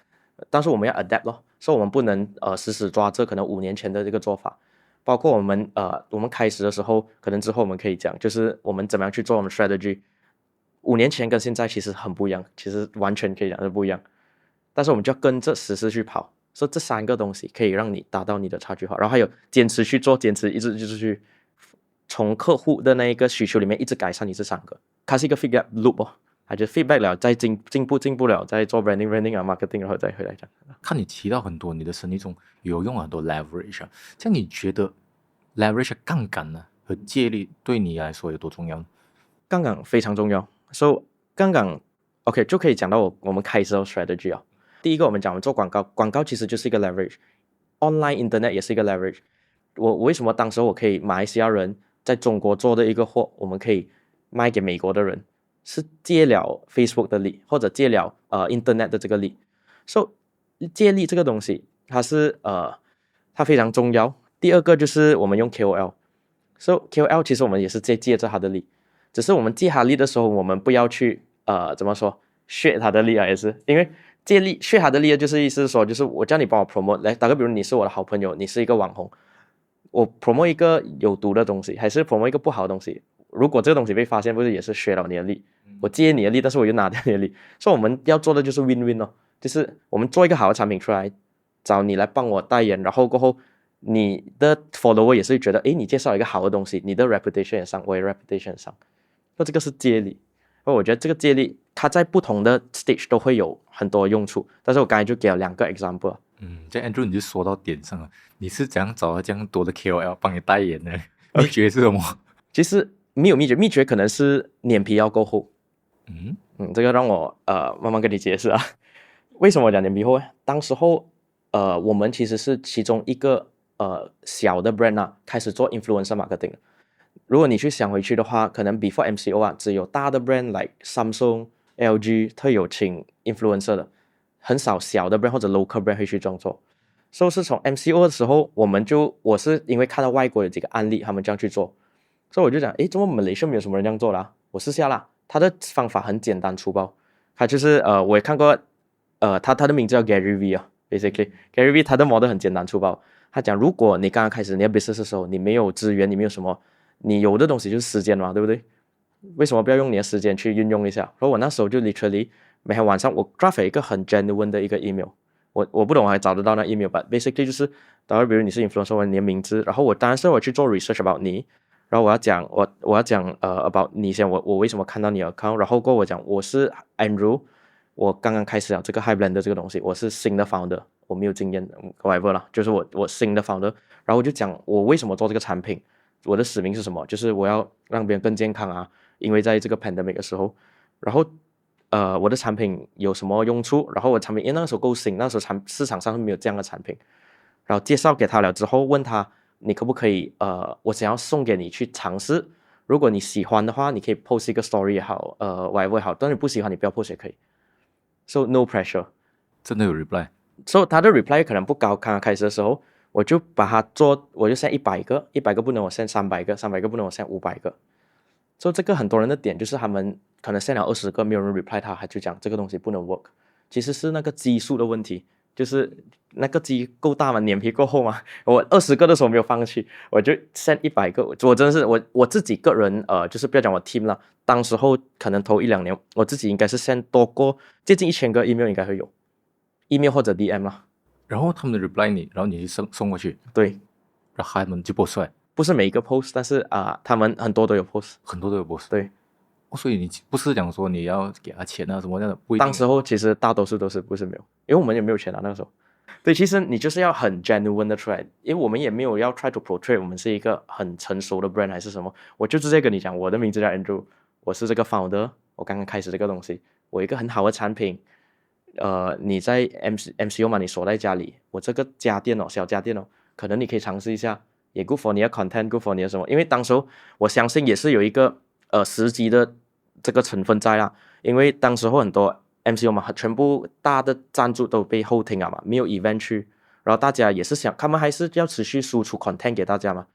[SPEAKER 1] 但是我们要 adapt 咯，所以我们不能死抓这可能5年前的这个做法。包括我们开始的时候，可能之后我们可以讲，就是我们怎么样去做我们 strategy。5年前跟现在其实很不一样，其实完全可以讲是不一样。但是我们就要跟着时事去跑，所以这3个东西可以让你达到你的差距化。然后还有坚持去做，坚持一直就是去从客户的那一个需求里面一直改善你这3个，它是一个 feedback loop 哦。还就 feedback 了，再进步了，再做 branding 啊 marketing， 然后再回来讲。
[SPEAKER 2] 看你提到很多你的生意中有用很多 leverage 啊，这样你觉得 leverage 杠杆呢和借力对你来说有多重要呢？
[SPEAKER 1] 杠杆非常重要，所以杠杆 OK 就可以讲到我们开始的 strategy 啊。第一个我们讲我们做广告，广告其实就是一个 leverage，online internet 也是一个 leverage。我为什么当时我可以马来西亚人在中国做的一个货，我们可以卖给美国的人，是借了 Facebook 的力，或者借了internet 的这个力。So 借力这个东西，它是它非常重要。第二个就是我们用 KOL。So KOL 其实我们也是借着它的力，只是我们借它力的时候，我们不要去怎么说削它的力啊，也是因为削它的力就是意思是说，就是我叫你帮我 promote， 来打个比如你是我的好朋友，你是一个网红，我 promote 一个有毒的东西，还是 promote 一个不好的东西，如果这个东西被发现，不是也是削了你的力？我借你的力，但是我又拿掉你的力，所以我们要做的就是 win-win 哦，就是我们做一个好的产品出来，找你来帮我代言，然后过后你的 follower 也是会觉得，诶，你介绍一个好的东西，你的 reputation 也上，我也 reputation 也上，那这个是借力。我觉得这个借力，它在不同的 stage 都会有很多用处，但是我刚才就给了2个 example。
[SPEAKER 2] 这 Andrew 你就说到点上了，你是怎样找到这样多的 KOL 帮你代言的？秘诀是什么？
[SPEAKER 1] 其实没有秘诀，秘诀可能是脸皮要够厚。这个让我慢慢跟你解释啊。为什么我讲脸皮厚呢？当时候我们其实是其中一个小的 brand 啊，开始做 influencer marketing。如果你去想回去的话，可能 before MCO 啊，只有大的 brand like Samsung、LG 特有请 influencer 的，很少小的 brand 或者 local brand 会去这样做。所以是从 MCO 的时候，我是因为看到外国有几个案例，他们这样去做，所以我就讲，诶，怎么Malaysia没有什么人这样做啦？我试下啦。他的方法很简单粗暴，他就是我也看过，他的名字叫 Gary V 啊 ，basically Gary V 他的 model 很简单粗暴，他讲如果你刚刚开始你的 business 的时候，你没有资源，你没有什么，你有的东西就是时间嘛，对不对？为什么不要用你的时间去运用一下？然后我那时候就 literally 每天晚上我 draft 一个很 genuine 的一个 email， 我不懂我还找得到那 email，but basically 就是打个比如你是 influencer 问你的名字，然后我当然是我去做 research about 你。然后我要讲about 你先，我为什么看到你的 account， 然后过后我讲我是 Andrew， 我刚刚开始了这个 High Blender 这个东西，我是新的 founder， 我没有经验 whatever 啦，就是我新的 founder， 然后我就讲我为什么做这个产品，我的使命是什么，就是我要让别人更健康啊，因为在这个 pandemic 的时候，然后我的产品有什么用处，然后我产品因为那时候够新，那时候市场上没有这样的产品，然后介绍给他了之后问他。你可不可以我想要送给你去尝试，如果你喜欢的话你可以 post 一个 story 也好whatever 也好，但你不喜欢你不要 post 也可以， so no pressure。
[SPEAKER 2] 真的有 reply？
[SPEAKER 1] so 他的 reply 可能不高，刚刚开始的时候我就把它做，我就 send 100个，100个不能我 send 300个，300个不能我 send 500个。so 这个很多人的点就是他们可能 send 了20个没有人 reply 他就讲这个东西不能 work， 其实是那个基数的问题，就是那个鸡够大吗？脸皮够厚吗？我20个的时候没有放弃，我就 send 100个。我真的是我自己个人就是不要讲我 team 了，当时候可能头1-2年，我自己应该是 send 多过接近1000个 email 应该会有 email 或者 DM 啦。
[SPEAKER 2] 然后他们的 reply 你，然后你就送过去。
[SPEAKER 1] 对，
[SPEAKER 2] 然后他们就 post 出来。
[SPEAKER 1] 不是每一个 post， 但是他们很多都有 post，
[SPEAKER 2] 很多都有 post。
[SPEAKER 1] 对。
[SPEAKER 2] 所以你不是讲说你要给他钱啊什么样的？不一定。
[SPEAKER 1] 当时候其实大多数都是不是没有，因为我们也没有钱啊那个时候。对，其实你就是要很 genuine 的出来，因为我们也没有要 try to portray 我们是一个很成熟的 brand 还是什么，我就直接跟你讲，我的名字叫 Andrew， 我是这个 founder， 我刚刚开始这个东西，我有一个很好的产品，你在 MCO 嘛，你锁在家里，我这个家电小家电可能你可以尝试一下，也 good for 你的 content，good for 你的什么，因为当时候我相信也是有一个时机的这个成分在啦，因为当时候很多。MCO 嘛，全部大的赞助都被后停了嘛，没有 event 去，然后大家也是想，他们还是要持续输出 content 给大家嘛。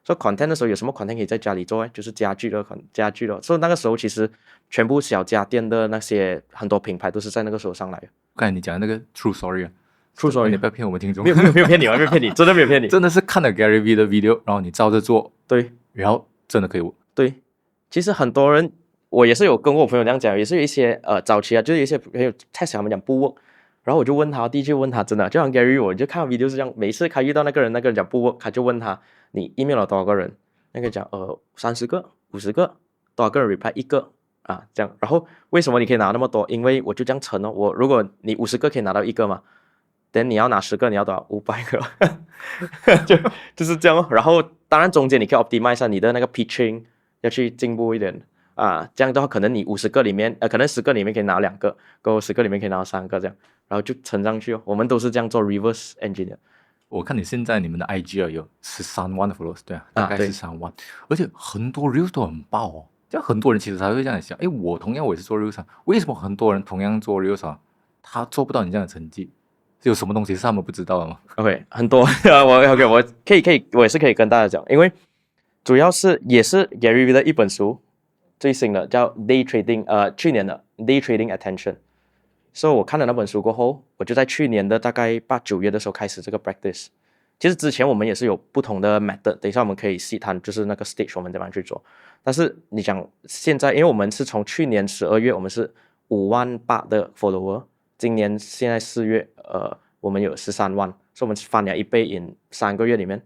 [SPEAKER 1] 所以 content 的时候有什么 content 可以在家里做？就是家具了。所以那个时候其实全部小家电的那些很多品牌都是在那个时候上来的。
[SPEAKER 2] 刚才你讲的那个 true story 啊
[SPEAKER 1] ，true story，
[SPEAKER 2] 你不要骗我们听众，
[SPEAKER 1] 没有骗你，我没有骗你，真的没有骗你，
[SPEAKER 2] 真的是看了 Gary V 的 video， 然后你照着做，
[SPEAKER 1] 对，
[SPEAKER 2] 然后真的可以。
[SPEAKER 1] 对，其实很多人。我也是有跟我朋友这样讲，也是有一些早期啊，就是有一些朋友太想他们讲不 work， 然后我就问他，第一句问他真的，就像 Gary， 我就看 video 是这样，每次他遇到那个人讲不 work， 他就问他你 email 了多少个人，那个讲30个、50个，多少个人 reply 1个啊这样，然后为什么你可以拿那么多？因为我就这样乘我如果你50个可以拿到1个嘛，等你要拿10个，你要多少？500个，就是这样然后当然中间你可以 optimize 一下你的那个 pitching， 要去进步一点。这样的话可能你50个里面可能10个里面可以拿2个，过后10个里面可以拿到3个这样，然后就乘上去我们都是这样做 reverse engineer。
[SPEAKER 2] 我看你现在你们的 IG 有13万的 followers， 对啊，大概
[SPEAKER 1] 对
[SPEAKER 2] 13万，而且很多 reels 都很爆哦。这样很多人其实才会这样想，我同样我也是做 reels 啊，为什么很多人同样做 reels 啊，他做不到你这样的成绩？是有什么东西是他们不知道的吗
[SPEAKER 1] ？OK， 很多我可以我也是可以跟大家讲，因为主要是也是 Gary Vee 的一本书，最新的叫 Day Trading， 去年的 Day Trading Attention。所以我看了那本书过后，我就在去年的大概8、9月的时候开始这个 practice。其实之前我们也是有不同的 method， 等一下我们可以细谈，就是那个 stage 我们怎么样去做。但是你讲现在，因为我们是从去年12月我们是58000的 follower， 今年现在4月我们有13万，所以我们翻了1倍 in 3个月里面。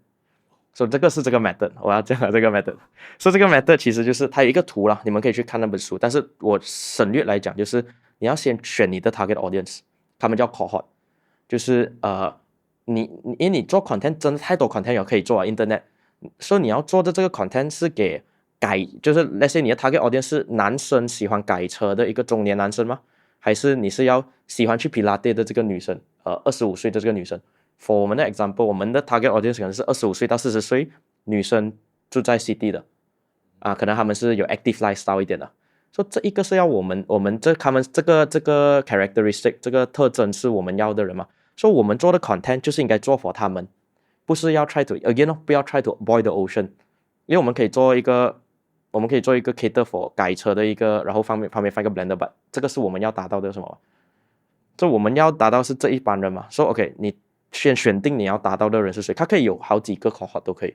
[SPEAKER 1] 所以这个是这个 method， 我要讲这个 method。所以这个 method 其实就是它有一个图啦，你们可以去看那本书。但是我省略来讲，就是你要先选你的 target audience， 他们叫 cohort， 就是因为你做 content 真的太多 content 有可以做internet， 所以你要做的这个 content 是给就是 let's say 你的 target audience 是男生喜欢改车的一个中年男生吗？还是你是要喜欢去皮拉蒂的这个女生，25岁的这个女生？For 我们的 example， 我们的 target audience 可能是25岁到40岁女生，住在 city 的可能他们是有 active lifestyle 一点的。所以这一个是要他们这个 characteristic 这个特征是我们要的人嘛？所以我们做的 content 就是应该做 for 他们，不是要 try to again 不要 try to avoid the ocean， 因为我们可以做一个 cater for 改车的一个，然后旁边放一个 blender， but 这个是我们要达到的什么？所以我们要达到是这一班人嘛。所以 OK， 你先选定你要达到的人是谁，他可以有好几个 cohort 都可以，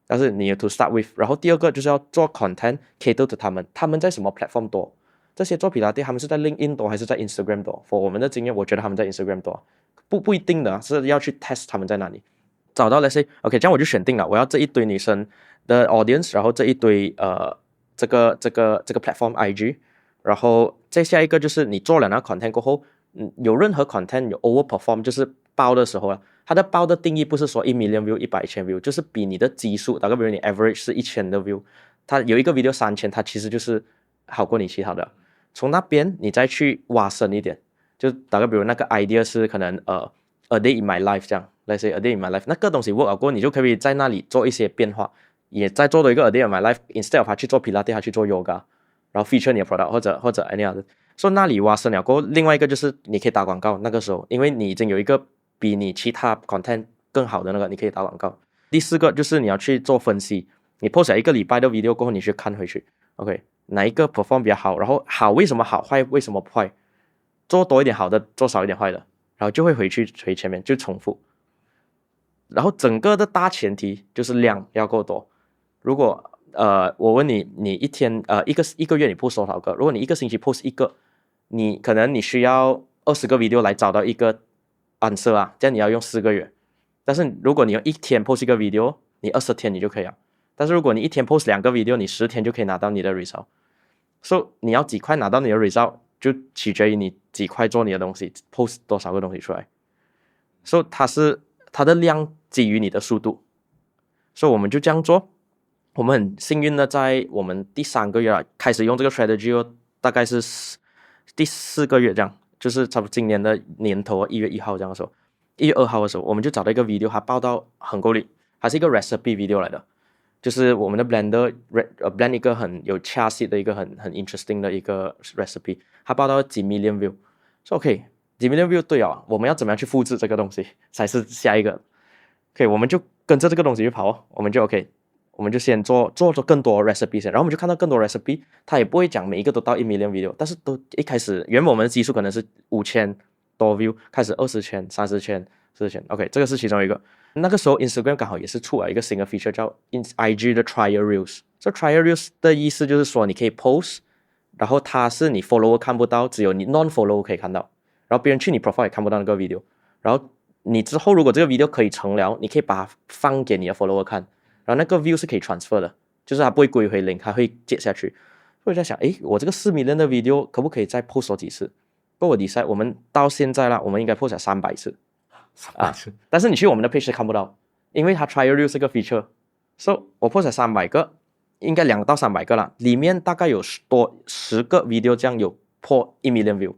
[SPEAKER 1] 但是你要 to start with。然后第二个就是要做 content cater to 他们在什么 platform 多？这些做皮拉蒂他们是在 LinkedIn 多还是在 Instagram 多 ？For 我们的经验，我觉得他们在 Instagram 多，不一定的，是要去 test 他们在哪里。找到 let's say OK， 这样我就选定了，我要这一堆女生的 audience， 然后这一堆这个 platform IG， 然后再下一个就是你做了那 content 过后，有任何 content 有 overperform， 就是爆的时候啊，它的爆的定义不是说1 million view 100,000 view， 就是比你的基数，大概比如你 average 是1000的 view， 它有一个 video 3000，它其实就是好过你其他的。从那边你再去挖深一点，就大概比如那个 idea 是可能a day in my life 这样 ，let's say a day in my life， 那个东西 work 过后，你就可以在那里做一些变化，也再做多一个 a day in my life，instead of 他去做 Pilates， 他去做 yoga， 然后 feature 你的 product 或者 any other， 所以那里挖深了过后，另外一个就是你可以打广告，那个时候因为你已经有一个比你其他 content 更好的那个，你可以打广告。第4个就是你要去做分析，你 post 了1个礼拜的 video 过后，你去看回去 ，OK。哪一个 perform 比较好，然后好为什么好，坏为什么不坏，做多一点好的，做少一点坏的，然后就会回前面就重复。然后整个的大前提就是量要够多。如果我问你，你一天一个月你 post 多少个？如果你一个星期 post 1个，你可能你需要20个 video 来找到一个 answer 啊，这样你要用4个月。但是如果你用1天 post 1个 video， 你20天你就可以了。但是如果你1天 post 2个 video， 你10天就可以拿到你的 result。所以你要几块拿到你的 result， 就取决于你几块做你的东西 ，post 多少个东西出来。所以它的量基于你的速度。所以我们就这样做。我们很幸运的在我们第3个月开始用这个 strategy， 大概是第4个月这样，就是差不多今年的年头1月1号这样的时候，1月2号的时候，我们就找到一个 video， 它报到很够力，它是一个 recipe video 来的。就是我们的 blender blend 一个很有恰系的一个很 interesting 的一个 recipe， 它报到几 million view， 说 OK 几 million view 对啊，我们要怎么样去复制这个东西才是下一个 OK， 我们就跟着这个东西去跑我们就 OK， 我们就先做更多 recipe 先，然后我们就看到更多 recipe， 它也不会讲每一个都到1 million video， 但是都一开始原本我们的基数可能是5000多 view， 开始20,000 30,000 40,000 OK， 这个是其中一个。那个时候 Instagram 刚好也是出了一个新的 feature 叫 IG 的 trial reels。这 trial reels 的意思就是说你可以 post， 然后它是你 follower 看不到，只有你 non follower 可以看到，然后别人去你 profile 也看不到那个 video， 然后你之后如果这个 video 可以成了，你可以把它放给你的 follower 看，然后那个 view 是可以 transfer 的，就是它不会归回零，它会接下去。所以我在想，我这个4 million 的 video 可不可以再 post 多几次？不过我 decide 我们到现在啦，我们应该 post 了300次。但是你去我们的 page 看不到，因为它 trial reels 是个 feature， so 我 post 了300个，应该200到300个啦，里面大概有10个 video 这样有破1 million view，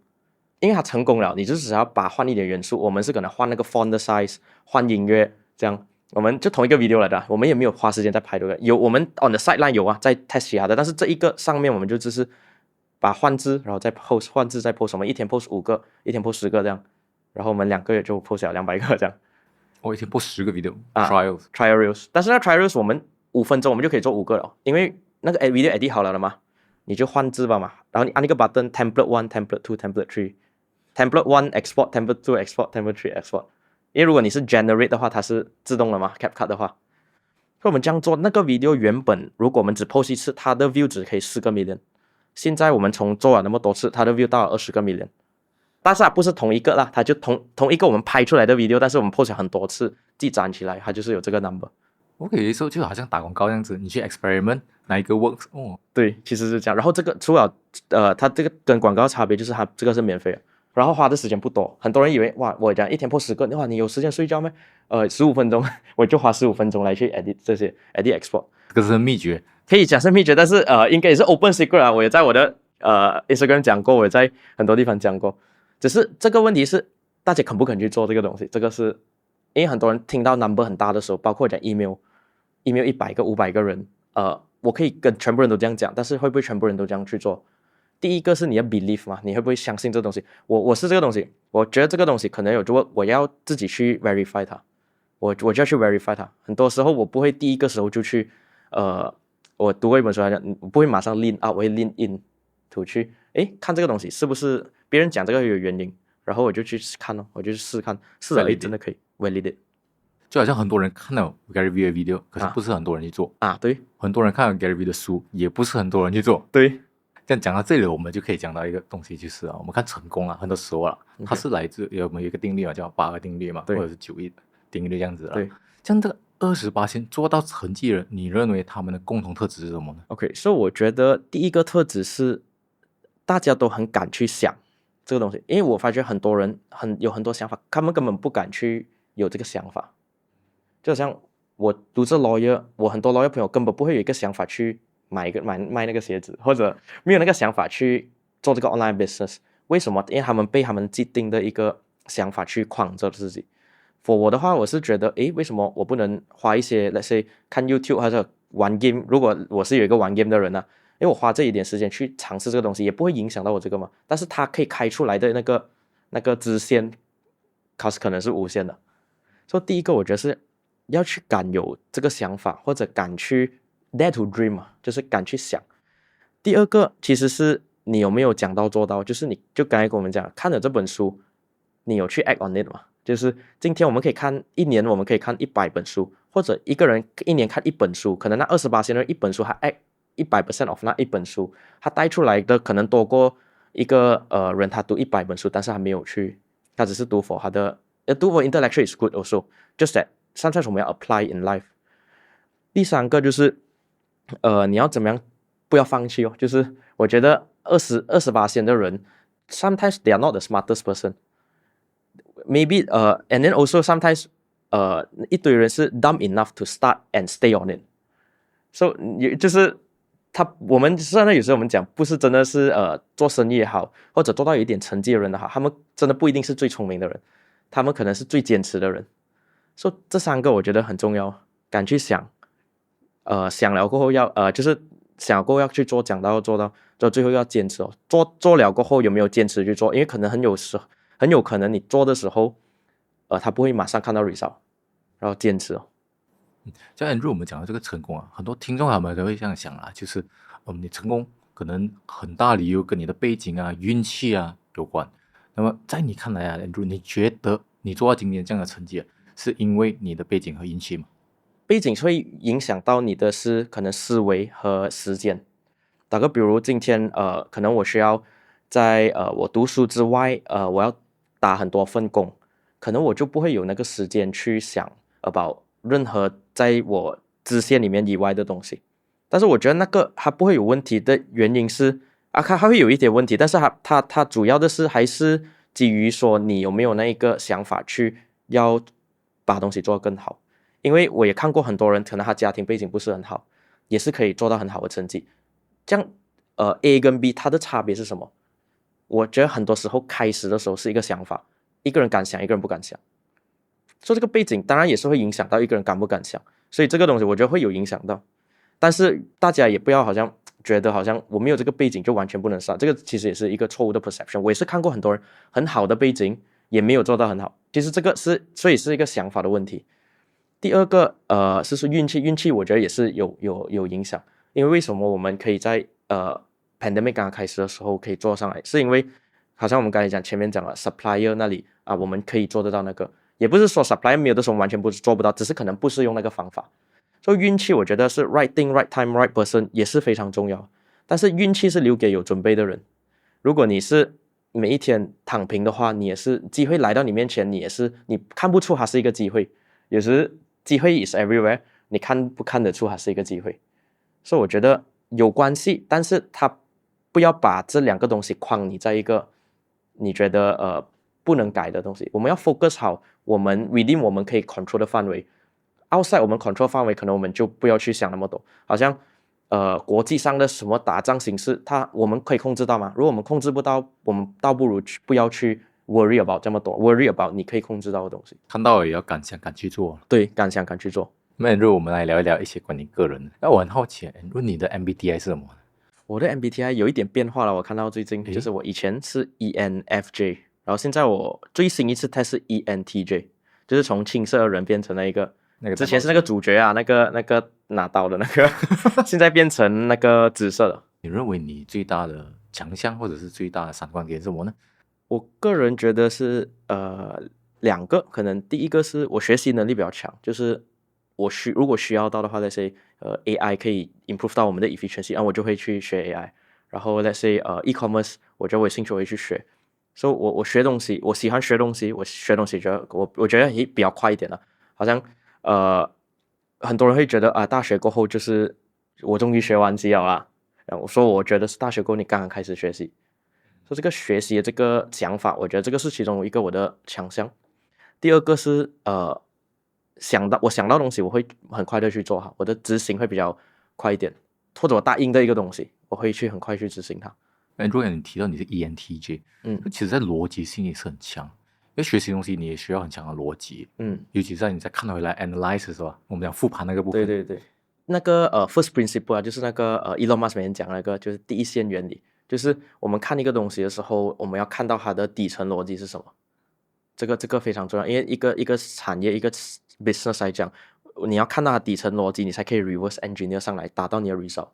[SPEAKER 1] 因为它成功了，你就只要换一点元素，我们是可能换那个 font 的 size， 换音乐这样。我们就同一个 video 来的，我们也没有花时间在拍这个。有我们 on the sideline 有啊，在 test 其他的，但是这一个上面我们就只是把换字，然后再 post 换字再 post， 我们一天 post 5个，一天 post 10个这样，然后我们2个月就 post 了200个这样。
[SPEAKER 2] 我一天播10个 video
[SPEAKER 1] trial reels， 但是那 trial reels 我们5分钟我们就可以做5个了，因为那个 video edit 好了嘛，你就换字吧嘛，然后你按那个 button template 1 template 2 template 3 template 1 export template 2 export template 3 export。因为如果你是 generate 的话，它是自动的嘛 ，CapCut 的话，所以我们这样做，那个 video 原本如果我们只 post 一次，它的 view 只可以4个 million， 现在我们做了那么多次，它的 view 到了20个 million， 但是它不是同一个啦，它就同一个我们拍出来的 video， 但是我们 post 了很多次，积攒起来，它就是有这个 number。OK，
[SPEAKER 2] 有时候就好像打广告这样子，你去 experiment 哪一个 works 哦。
[SPEAKER 1] 对，其实是这样。然后这个除了它这个跟广告差别就是它这个是免费的。然后花的时间不多，很多人以为哇，我讲一天post 10个，哇，你有时间睡觉吗？15分钟，我就花15分钟来去 edit 这些 edit export，
[SPEAKER 2] 这个是秘诀，
[SPEAKER 1] 可以讲是秘诀，但是应该也是 open secret 啊，我也在我的Instagram 讲过，我也在很多地方讲过，只是这个问题是大家肯不肯去做这个东西，这个是因为很多人听到 number 很大的时候，包括讲 email 100个500个人，我可以跟全部人都这样讲，但是会不会全部人都这样去做？第一个是你要 believe 嘛，你会不会相信这东西？我是这个东西，我觉得这个东西可能有，我要自己去 verify 它，我就要去 verify 它。很多时候我不会第一个时候就去，我读过一本书来讲，我不会马上 lean out， 我会 lean in to 去，看这个东西是不是别人讲这个有原因，然后我就去看咯，我就去试看，试了真的可以 validate。
[SPEAKER 2] 就好像很多人看到 Gary Vee 的 video， 可是不是很多人去做
[SPEAKER 1] 啊，对，
[SPEAKER 2] 很多人看到 Gary Vee 的书，也不是很多人去做，
[SPEAKER 1] 对。
[SPEAKER 2] 这样讲到这里，我们就可以讲到一个东西，就是我们看成功啊，很多时候啊，它是来自我们有一个定律嘛，叫8个定律嘛，或者是9定律这样子啦。
[SPEAKER 1] 对，
[SPEAKER 2] 像这个28%做到成绩的人，你认为他们的共同特质是什么呢
[SPEAKER 1] ？OK， 所以我觉得第一个特质是大家都很敢去想这个东西，因为我发觉很多人有很多想法，他们根本不敢去有这个想法。就好像我读这 lawyer， 我很多 lawyer 朋友根本不会有一个想法去卖那个鞋子，或者没有那个想法去做这个 online business。为什么？因为他们被他们既定的一个想法去框着自己。for 我的话，我是觉得，为什么我不能花一些 let's say 看 YouTube 或者玩 game？ 如果我是有一个玩 game 的人呢，因为我花这一点时间去尝试这个东西，也不会影响到我这个嘛。但是它可以开出来的那个支线 cost 可能是无限的。所以第一个，我觉得是要去敢有这个想法，或者敢去 dare to dream 嘛，就是敢去想。第二个其实是你有没有讲到做到，就是你就刚才跟我们讲，看了这本书，你有去 act on it 嘛？就是今天我们可以看1年，我们可以看100本书，或者一个人1年看1本书，可能那28%的1本书，他 act 100% of 那1本书，他带出来的可能多过一个人他读100本书，但是他没有去，他只是读 for 他的读 for intellectual is good also just that sometimes 我们要 apply in life。第三个就是你要怎么样不要放弃哦，就是我觉得28%的人 sometimes they are not the smartest person maybe and then also sometimes 一堆人是 dumb enough to start and stay on it so 就是我们虽然有时候我们讲不是真的是做生意也好，或者做到有一点成绩的人的好，他们真的不一定是最聪明的人，他们可能是最坚持的人。所以这3个我觉得很重要，敢去想，想了过后要就是想了过后要去做，讲到要做到，最后要坚持哦。做了过后有没有坚持去做？因为可能很有可能你做的时候，他不会马上看到 result， 然后坚持哦。
[SPEAKER 2] 像 Andrew 我们讲到这个成功啊，很多听众他们都会这样想啊，就是你成功可能很大理由跟你的背景啊、运气啊有关。那么在你看来啊 ，Andrew， 你觉得你做到今天这样的成绩是因为你的背景和运气吗？
[SPEAKER 1] 背景会影响到你的是可能思维和时间。打个比如今天可能我需要在我读书之外我要打很多份工，可能我就不会有那个时间去想 about 任何在我支线里面以外的东西。但是我觉得那个它不会有问题的原因是它会有一点问题，但是它主要的是还是基于说你有没有那一个想法去要把东西做得更好。因为我也看过很多人可能他家庭背景不是很好，也是可以做到很好的成绩。这样A 跟 B 它的差别是什么？我觉得很多时候开始的时候是一个想法，一个人敢想，一个人不敢想。所以这个背景当然也是会影响到一个人敢不敢想，所以这个东西我觉得会有影响到。但是大家也不要好像觉得好像我没有这个背景就完全不能start，这个其实也是一个错误的 perception。我也是看过很多人很好的背景也没有做到很好，其实这个所以是一个想法的问题。第二个是说运气我觉得也是有影响，因为为什么我们可以在pandemic 刚刚开始的时候可以做上来，是因为好像我们刚才前面讲了 supplier 那里我们可以做得到那个，也不是说 supplier 没有的时候完全做不到，只是可能不是用那个方法。所以运气我觉得是 right thing right time right person 也是非常重要，但是运气是留给有准备的人。如果你是每一天躺平的话，你也是机会来到你面前，你看不出它是一个机会，有时机会 is everywhere， 你看不看得出它是一个机会。所以我觉得有关系，但是它不要把这两个东西框你在一个你觉得不能改的东西。我们要 focus 好我们 within 我们可以 control 的范围， outside 我们 control 范围可能我们就不要去想那么多。好像国际上的什么打仗形势我们可以控制到吗？如果我们控制不到，我们倒不如不要去 worry about 这么多， worry about 你可以控制到的东西。
[SPEAKER 2] 看到也要敢想敢去做。
[SPEAKER 1] 对，敢想敢去做。
[SPEAKER 2] 那如果我们来聊一聊一些关于个人，那我很好奇，如你的 MBTI 是什么？
[SPEAKER 1] 我的 MBTI 有一点变化了，我看到最近就是我以前是 ENFJ， 然后现在我最新一次 test 是 ENTJ， 就是从青色的人变成那个之前是那个主角那个拿刀的那个现在变成那个紫色的。
[SPEAKER 2] 你认为你最大的强项或者是最大的闪光点是什么呢？
[SPEAKER 1] 我个人觉得是两个，可能第一个是我学习能力比较强，就是如果需要到的话，let's say AI 可以 improve 到我们的 efficiency， 我就会去学 AI。然后 let's say e-commerce， 我觉得我有兴趣我会去学。所以我学东西，我喜欢学东西，我学东西我觉得也比较快一点了。好像很多人会觉得大学过后就是我终于学完机了啦。我说我觉得是大学过后你刚刚开始学习。所以这个学习的这个想法，我觉得这个是其中一个我的强项。第二个是我想到东西我会很快的去做好，我的执行会比较快一点，或者我答应的一个东西我会去很快去执行它。
[SPEAKER 2] 如果你提到你是 ENTJ， 其实在逻辑性也是很强，因为学习东西你也需要很强的逻辑，尤其是你在看回来 analyze 是吧？我们讲复盘那个部分。
[SPEAKER 1] 对对对，那个first principle 就是那个Elon Musk 每天讲那个就是第一线原理，就是我们看一个东西的时候，我们要看到它的底层逻辑是什么。这个非常重要，因为一个产业一个 business 来讲，你要看到它底层逻辑，你才可以 reverse engineer 上来达到你的 result。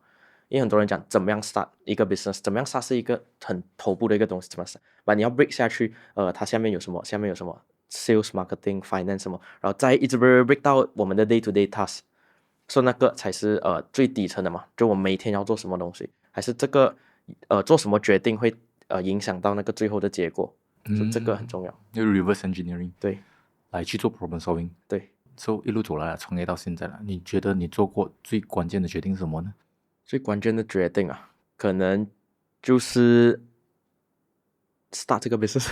[SPEAKER 1] 因为很多人讲怎么样 start 一个 business， 怎么样 start 是一个很头部的一个东西，怎么 start， 但你要 break 下去，它下面有什么 sales marketing finance 什么，然后再一直 break 到我们的 day to day task， 所以那个才是最底层的嘛，就我们每天要做什么东西，还是这个做什么决定会影响到那个最后的结果，所以这个很重要。
[SPEAKER 2] reverse engineering
[SPEAKER 1] 对，
[SPEAKER 2] 来去做 problem solving。
[SPEAKER 1] 对，so
[SPEAKER 2] 一路走来创业到现在了，你觉得你做过最关键的决定是什么呢？
[SPEAKER 1] 最关键的决定可能就是 start 这个 business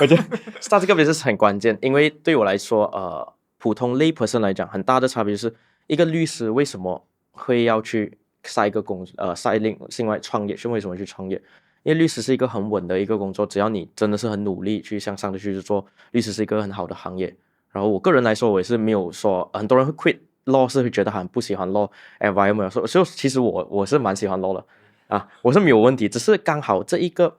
[SPEAKER 1] 我觉得 start 这个 business 很关键，因为对我来说普通 lay person 来讲，很大的差别就是一个律师为什么会要去另外创业，是为什么去创业？因为律师是一个很稳的一个工作，只要你真的是很努力去向上的去做，律师是一个很好的行业。然后我个人来说，我也是没有说很多人会 quit law 是会觉得很不喜欢 law environment， 所以其实我是蛮喜欢 law 的我是没有问题，只是刚好这一个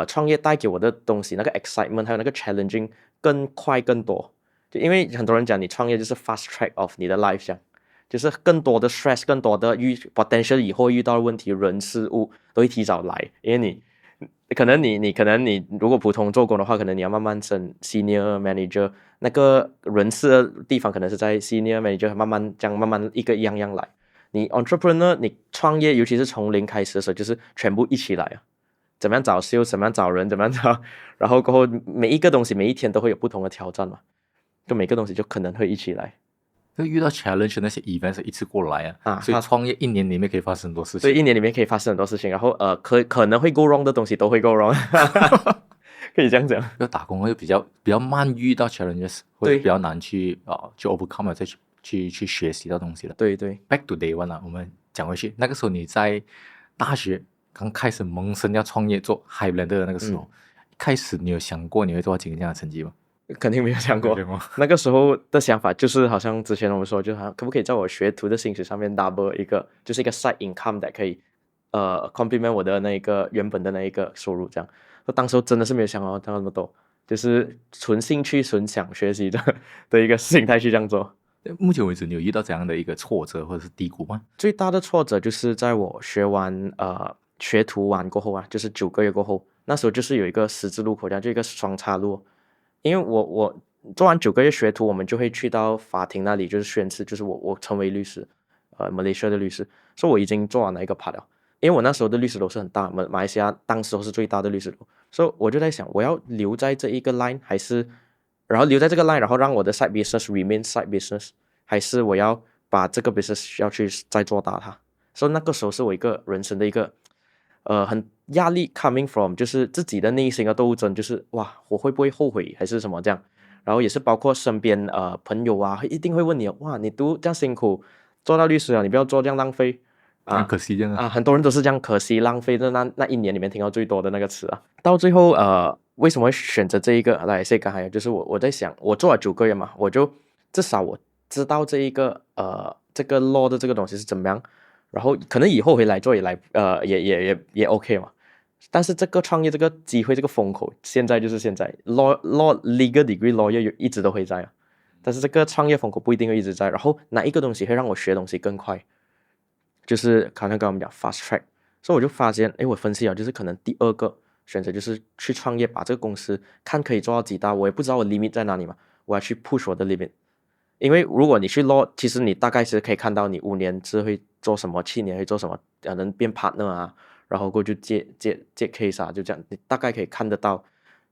[SPEAKER 1] 创业带给我的东西，那个 excitement 还有那个 challenging 更快更多。就因为很多人讲你创业就是 fast track of 你的 life 这样，就是更多的 stress， 更多的potential 以后遇到的问题人事物都会提早来，因为你可能你如果普通做工的话，可能你要慢慢升 senior manager， 那个人事的地方可能是在 senior manager 慢慢一个样来。你 entrepreneur 你创业，尤其是从零开始的时候，就是全部一起来怎么样找 sales， 怎么样找人，怎么样找，然后过后每一个东西每一天都会有不同的挑战嘛，就每个东西就可能会一起来。
[SPEAKER 2] 遇到 challenge 那些 events 一次过来所以创业1年里面可以发生很多事情。
[SPEAKER 1] 所以1年里面可以发生很多事情，然后可能会 go wrong 的东西都会 go wrong 可以这样讲。
[SPEAKER 2] 要打工会比较慢遇到 challenges， 会比较难去overcome 再去学习到东西了。
[SPEAKER 1] 对对。
[SPEAKER 2] Back to day one 我们讲回去，那个时候你在大学刚开始萌生要创业做 Highlander 的那个时候，一开始你有想过你会做到今天这样的成绩吗？
[SPEAKER 1] 肯定没有想过。那个时候的想法就是好像之前我们说，就好像可不可以在我学徒的薪水上面 double 一个，就是一个 side income that 可以complement 我的那个原本的那一个收入这样。当时真的是没有想到那么多，就是纯兴趣纯想学习的一个心态去这样做。
[SPEAKER 2] 目前为止，你有遇到怎样的一个挫折或者是低谷吗？
[SPEAKER 1] 最大的挫折就是在我学完学徒完过后啊，就是9个月过后，那时候就是有一个十字路口，这样就一个双岔路。因为我做完9个月学徒，我们就会去到法庭那里，就是宣誓，就是我成为律师，马来西亚的律师，所以我已经做完了一个 part 了。因为我那时候的律师楼是很大，马来西亚当时候是最大的律师楼，所以我就在想，我要留在这一个 line 还是，然后留在这个 line， 然后让我的 side business remain side business， 还是我要把这个 business 要去再做大它。所以那个时候是我一个人生的一个很压力 coming from 就是自己的内心的斗争，就是哇我会不会后悔还是什么这样，然后也是包括身边朋友啊一定会问你，哇你读这样辛苦做到律师啊，你不要做这样浪费
[SPEAKER 2] 可惜这样
[SPEAKER 1] 很多人都是这样可惜浪费的那一年里面听到最多的那个词啊。到最后为什么会选择这一个来说刚才就是我在想，我做了9个月嘛，我就至少我知道这一个这个 law 的这个东西是怎么样，然后可能以后回来做也 OK 嘛。但是这个创业这个机会这个风口现在就是现在 law legal degree lawyer 一直都会在但是这个创业风口不一定会一直在。然后哪一个东西会让我学东西更快，就是刚才跟我们讲 fast track。 所以我就发现我分析就是可能第二个选择就是去创业，把这个公司看可以做到几大，我也不知道我 limit 在哪里嘛，我要去 push 我的 limit。 因为如果你去 law， 其实你大概是可以看到你5年之后会做什么，7年会做什么，能变 partner 啊，然后过去接 case 啊，就这样你大概可以看得到。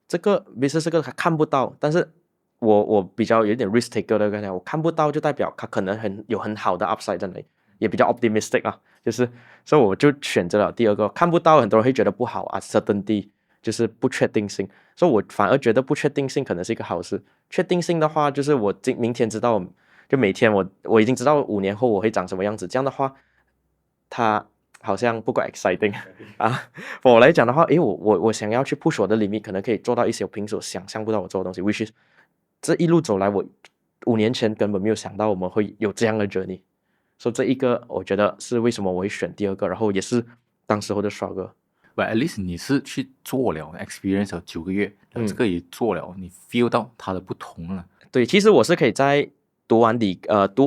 [SPEAKER 1] 这个 business 这个还看不到，但是我比较有点 risk taker 的，刚才我看不到就代表它可能很好的 upside 在那里，也比较 optimistic 啊，就是所以我就选择了第二个。看不到很多人会觉得不好啊 certainty 就是不确定性，所以我反而觉得不确定性可能是一个好事。确定性的话就是我明天知道，就每天我已经知道5年后我会长什么样子，这样的话它好像不够 exciting 啊。我来讲的话我想要去 push 我的 limit， 可能可以做到一些我平时想象不到我做的东西， which is 这一路走来我5年前根本没有想到我们会有这样的 journey。 所以这一个我觉得是为什么我会选第二个，然后也是当时候的 struggle。But
[SPEAKER 2] at least 你是去做了 experience 了9个月，这个也做了，你 feel 到它的不同了。
[SPEAKER 1] 对，其实我是可以在读完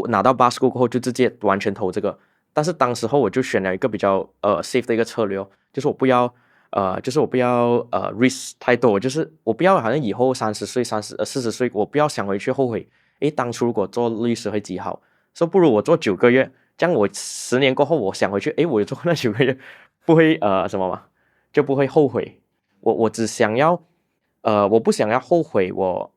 [SPEAKER 1] 拿到 bar school 过后就直接完全投这个，但是当时候我就选了一个比较safe 的一个策略就是我不要risk 太多，就是我不要好像以后30岁40岁我不要想回去后悔当初如果做律师会几好，所以不如我做9个月，这样我10年过后我想回去我有做那9个月不会什么嘛，就不会后悔。我只想要我不想要后悔我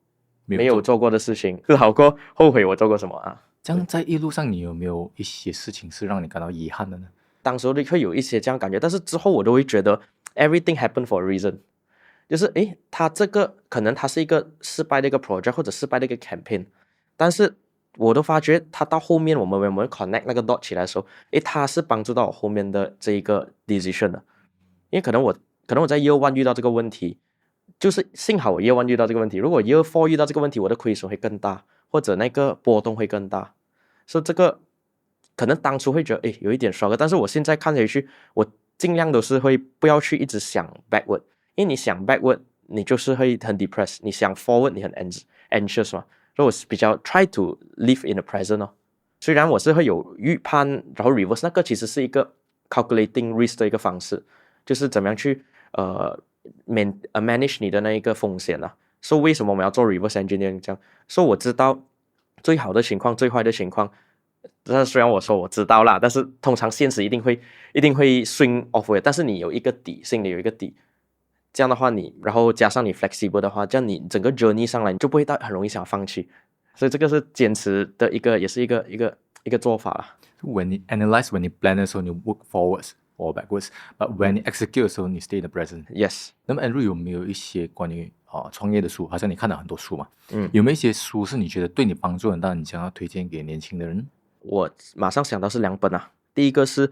[SPEAKER 1] 没有做过的事情，是好过后悔我做过什么啊。
[SPEAKER 2] 这样在一路上你有没有一些事情是让你感到遗憾的呢？
[SPEAKER 1] 当时会有一些这样感觉，但是之后我都会觉得 everything happen for a reason， 就是他这个可能他是一个失败的一个 project 或者失败的一个 campaign， 但是我都发觉他到后面我们 connect 那个 dot 起来的时候他是帮助到我后面的这一个 decision 的。因为可能我在 year 1遇到这个问题，就是幸好我 year 1遇到这个问题，如果 year 4遇到这个问题，我的亏损会更大，或者那个波动会更大。所以这个可能当初会觉得有一点 struggle， 但是我现在看回去我尽量都是会不要去一直想 backward， 因为你想 backward 你就是会很 depressed， 你想 forward 你很 anxious 嘛。所以我是比较 try to live in the present 虽然我是会有预判然后 reverse， 那个其实是一个 calculating risk 的一个方式，就是怎么样去manage 你的那一个风险所以为什么我们要做 reverse engineering 这样？所以我知道最好的情况最坏的情况，但虽然我说我知道啦，但是通常现实一定会 swing off way， 但是你有一个底，心里有一个底，这样的话然后加上你 flexible 的话，这样你整个 journey 上来你就不会很容易想放弃。所以这个是坚持的也是一个做法啦。
[SPEAKER 2] When you analyze, when you plan 的时候，你 work forwards or backwards, but when you execute 的时候，你 stay in the present.
[SPEAKER 1] Yes。
[SPEAKER 2] 那么 Andrew 有没有一些关于创业的书？好像你看了很多书嘛，有没有一些书是你觉得对你帮助很大，你想要推荐给年轻的人？
[SPEAKER 1] 我马上想到是2本第一个是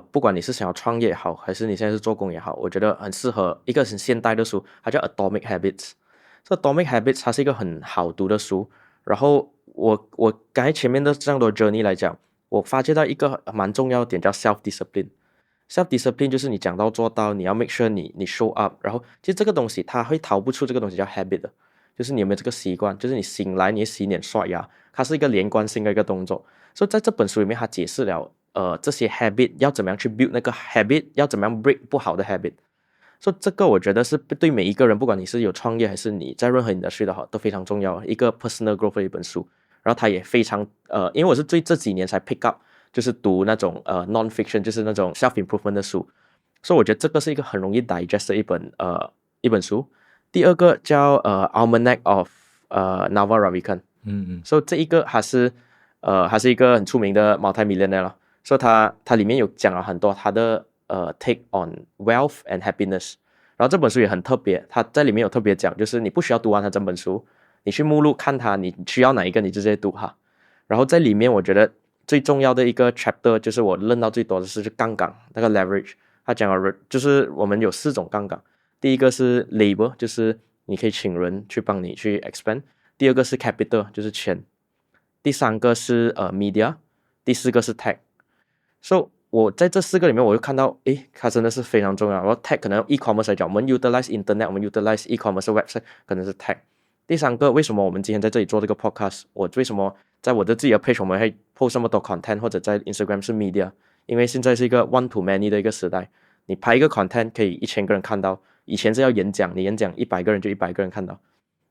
[SPEAKER 1] 不管你是想要创业也好，还是你现在是做工也好，我觉得很适合一个很现代的书，它叫 Atomic Habits。这 Atomic Habits 它是一个很好读的书。然后我刚才前面的这样多 journey 来讲，我发觉到一个蛮重要的点叫 self discipline。self discipline 就是你讲到做到，你要 make sure 你 show up。然后其实这个东西它会逃不出这个东西叫 habit 的，就是你有没有这个习惯，就是你醒来你洗脸刷牙，它是一个连贯性的一个动作。所以在这本书里面，它解释了这些 habit 要怎么样去 build 那个 habit， 要怎么样 break 不好的 habit。所以这个我觉得是对每一个人，不管你是有创业还是你在任何industry的话，都非常重要一个 personal growth 的一本书。然后它也非常因为我是这几年才 pick up， 就是读那种non-fiction， 就是那种 self improvement 的书。所以我觉得这个是一个很容易 digest 的一本书。第二个叫Almanac of Naval Ravikant。所以这一个还是一个很出名的 multi-millionaire 了。所以它里面有讲了很多他的take on wealth and happiness。然后这本书也很特别，它在里面有特别讲，就是你不需要读完它整本书，你去目录看它，你需要哪一个你就直接读它。然后在里面我觉得最重要的一个 chapter 就是我认到最多的是杠杆，那个 leverage。他讲了就是我们有4种杠杆。第一个是 labor， 就是你可以请人去帮你去 expand。第二个是 capital， 就是钱。第三个是media。第4个是 tech。So 我在这4个里面，我就看到，它真的是非常重要。然后 tech 可能 e-commerce 来讲，我们 utilize internet， 我们 utilize e-commerce website， 可能是 tech。第3个，为什么我们今天在这里做这个 podcast？ 我为什么在我的自己的 page 我们会 post 这么多 content， 或者在 Instagram 是 media？ 因为现在是一个 one to many 的一个时代，你拍一个 content 可以1000个人看到，以前是要演讲，你演讲100个人就100个人看到。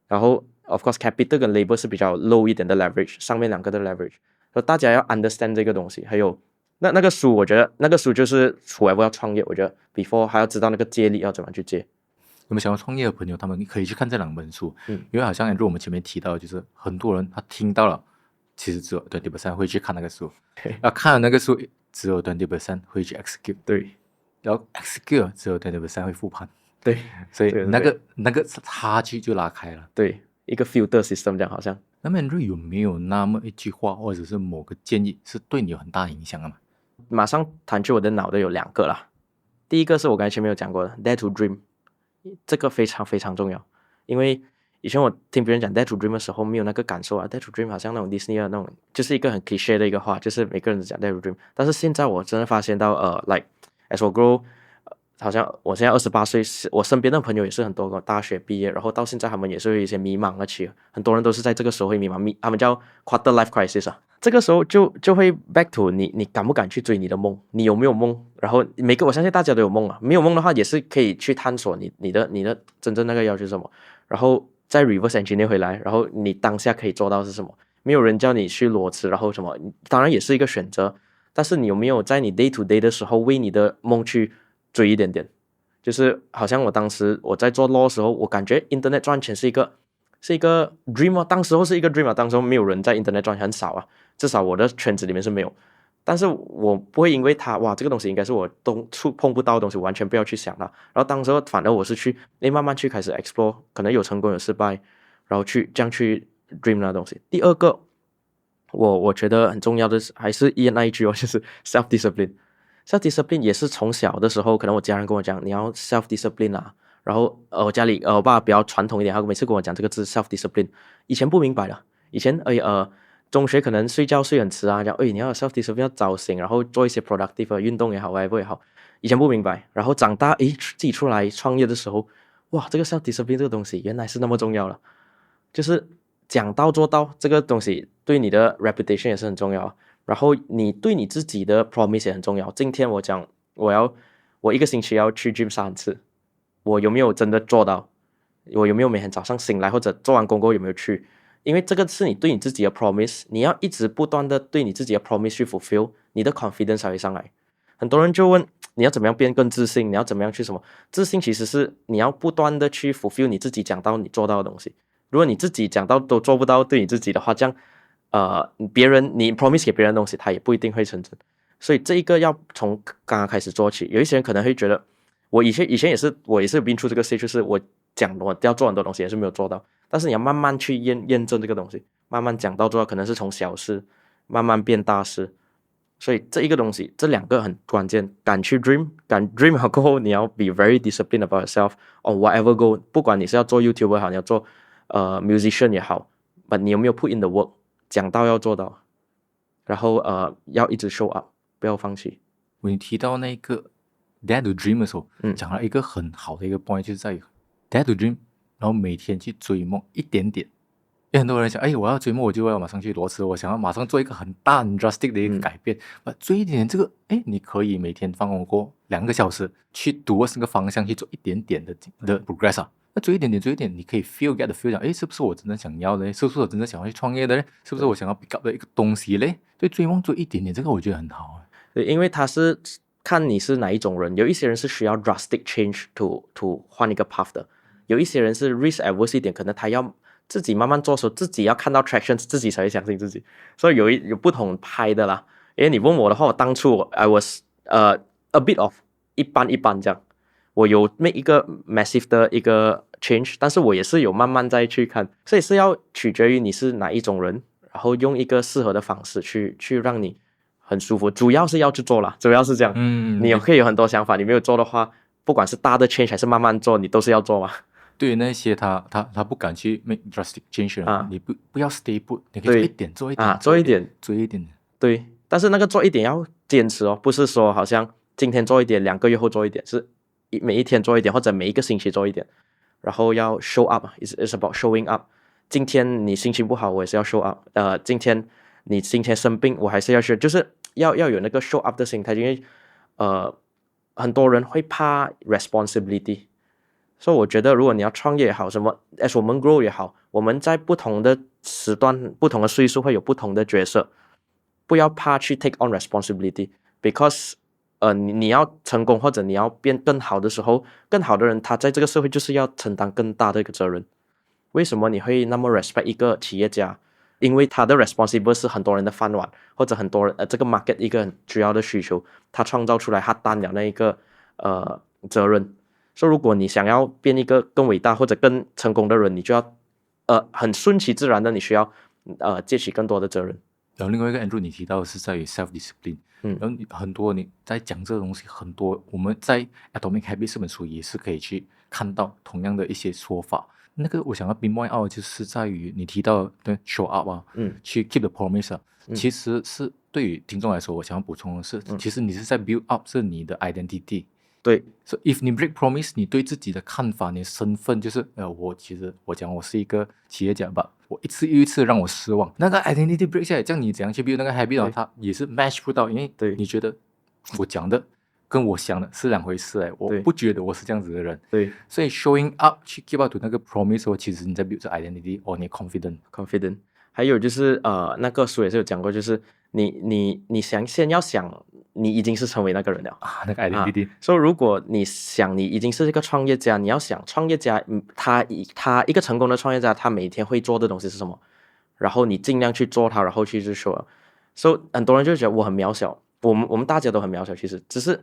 [SPEAKER 1] 然后 of course capital 跟 labor 是比较 low 一点的 leverage， 上面2个的 leverage， 所以大家要 understand 这个东西。还有那个书，我觉得那个书就是 whoever 要创业，我觉得 before 还要知道那个借力要怎么去借。
[SPEAKER 2] 有没有想要创业的朋友，他们可以去看这2本书。因为好像如我们前面提到，就是很多人他听到了，其实只有 20% 会去看那个书，要看了那个书只有 20% 会去 execute，
[SPEAKER 1] 对，
[SPEAKER 2] 然后 execute 只有 20% 会复盘，
[SPEAKER 1] 对，
[SPEAKER 2] 所以那个差距就拉开了。
[SPEAKER 1] 对，一个 filter system 这样好像。
[SPEAKER 2] 那么Andrew有没有那么一句话或者是某个建议是对你有很大影响的吗？
[SPEAKER 1] 马上弹去我的脑袋有2个啦。第一个是我刚才前面有讲过的 Dare to Dream， 这个非常非常重要。因为以前我听别人讲 Dare to Dream 的时候没有那个感受啊， Dare to Dream 好像那种 Disney 的那种，就是一个很 cliché 的一个话，就是每个人都讲 Dare to Dream。但是现在我真的发现到like as I grow，好像我现在28岁，我身边的朋友也是很多个大学毕业，然后到现在他们也是有一些迷茫的期，很多人都是在这个时候会迷茫，他们叫 quarter life crisis 啊。这个时候就会 back to 你敢不敢去追你的梦，你有没有梦？然后我相信大家都有梦啊，没有梦的话也是可以去探索你的真正那个要求是什么，然后再 reverse engineer 回来，然后你当下可以做到是什么？没有人叫你去裸辞，然后什么，当然也是一个选择，但是你有没有在你 day to day 的时候为你的梦去追一点点？就是好像我当时我在做 law 的时候，我感觉 internet 赚钱是一个 dream 啊，当时候是一个 dream 啊，当时候没有人在 internet 赚钱，很少啊，至少我的圈子里面是没有。但是我不会因为它这个东西应该是我都触碰不到的东西，完全不要去想它。然后当时候反而我是去慢慢去开始 explore， 可能有成功有失败，然后这样去 dream 那东西。第二个我觉得很重要的还是那一句就是 self discipline。self discipline 也是从小的时候，可能我家人跟我讲你要 self discipline 啊，然后我家里我爸比较传统一点，他每次跟我讲这个字 self discipline， 以前不明白的，以前中学可能睡觉睡很迟啊，讲你要 self discipline 要早醒，然后做一些 productive 的运动也好 whatever 也好，以前不明白，然后长大自己出来创业的时候，哇，这个 self discipline 这个东西原来是那么重要了，就是讲到做到，这个东西对你的 reputation 也是很重要，然后你对你自己的 promise 也很重要。今天我讲我一个星期要去 gym 3次，我有没有真的做到？我有没有每天早上醒来或者做完工作有没有去？因为这个是你对你自己的 promise， 你要一直不断的对你自己的 promise 去 fulfill， 你的 confidence 才会上来。很多人就问你要怎么样变更自信，你要怎么样去什么？自信其实是你要不断的去 fulfill 你自己讲到你做到的东西。如果你自己讲到都做不到对你自己的话，这样别人你 promise 给别人的东西他也不一定会成真。所以这一个要从刚刚开始做起。有一些人可能会觉得我以前也是been through 这个 stage， 就是我讲我要做很多东西也是没有做到，但是你要慢慢去验证这个东西，慢慢讲到做到，可能是从小事慢慢变大事，所以这一个东西，这两个很关键，敢去 dream， 敢 dream 好过后，你要 be very disciplined about yourself on whatever goal， 不管你是要做 YouTuber 好，你要做musician 也好，but 你有没有 put in the work， 讲到要做到，然后要一直 show up， 不要放弃。
[SPEAKER 2] 你提到那个 dare to dream 的时候，讲了一个很好的一个 point， 就是在于 dare to dream， 然后每天去追梦一点点。因为很多人想，我要追梦，我就要马上去裸辞，我想要马上做一个很大很 drastic 的一个改变。追一点点这个，你可以每天放工过2个小时去towards那个方向去做一点点的 progress 啊。那追一点点，你可以 get the feel 讲，是不是我真正想要的？是不是我真正想要去创业的？是不是我想要 pick up 的一个东西嘞？对，追梦追一点点，这个我觉得很好。
[SPEAKER 1] 对，因为他是看你是哪一种人，有一些人是需要 drastic change to 换一个 path 的，有一些人是 risk averse 一点，可能他要自己慢慢做的时候，自己要看到 traction， 自己才会相信自己。所以有不同派的啦。因为你问我的话，我当初I was a bit of 一般这样。我有 make 一个 massive 的一个 change， 但是我也是有慢慢再去看，所以是要取决于你是哪一种人，然后用一个适合的方式去让你很舒服。主要是要去做啦，主要是这样。你也可以有很多想法，你没有做的话，不管是大的 change 还是慢慢做，你都是要做嘛。
[SPEAKER 2] 对于那些他不敢去 make drastic change 你不要 stay put， 你可以做一点
[SPEAKER 1] 做一点。对，但是那个做一点要坚持哦，不是说好像今天做一点，2个月后做一点，是每一天做一点，或者每一个星期做一点，然后要 show up， it's about showing up。今天你心情不好，我也是要 show up。今天你今天生病，我还是要去，就是要有那个 show up 的心态，因为很多人会怕 responsibility。所以我觉得，如果你要创业也好，什么 as 我们 grow 也好，我们在不同的时段、不同的岁数会有不同的角色，不要怕去 take on responsibility，because 你要成功或者你要变更好的时候，更好的人他在这个社会就是要承担更大的一个责任。为什么你会那么 respect 一个企业家？因为他的 responsible 是很多人的饭碗，或者很多人这个 market 一个很主要的需求，他创造出来，他担了那一个责任。所以如果你想要变一个更伟大或者更成功的人，你就要很顺其自然的，你需要接起更多的责任。
[SPEAKER 2] 然后另外一个 Andrew 你提到的是在于 self discipline，然后很多你在讲这个东西，很多我们在 Atomic Habits 这本书也是可以去看到同样的一些说法。那个我想要 pinpoint out 就是在于你提到的 show up 去 keep the promise 其实是对于听众来说，我想要补充的是，其实你是在 build up 是你的 identity。
[SPEAKER 1] 对，
[SPEAKER 2] so if 你 break promise， 你对自己的看法，你的身份就是其实我讲我是一个企业家吧，我一次又一次让我失望，那个 identity break 下来，这样你怎样去 build 那个 habit 它也是 match 不到，因为你觉得我讲的跟我想的是2回事我不觉得我是这样子的人。
[SPEAKER 1] 对，
[SPEAKER 2] 所以 showing up 去 keep up to 那个 promise 其实你在 build 这 identity你 confident。
[SPEAKER 1] 还有就是那个书也是有讲过，就是你先要想你已经是成为那个人了
[SPEAKER 2] 那个 identity。
[SPEAKER 1] 所以如果你想你已经是一个创业家，你要想创业家他一个成功的创业家，他每天会做的东西是什么，然后你尽量去做它，然后去说。所以很多人就觉得我很渺小，我们大家都很渺小，其实只是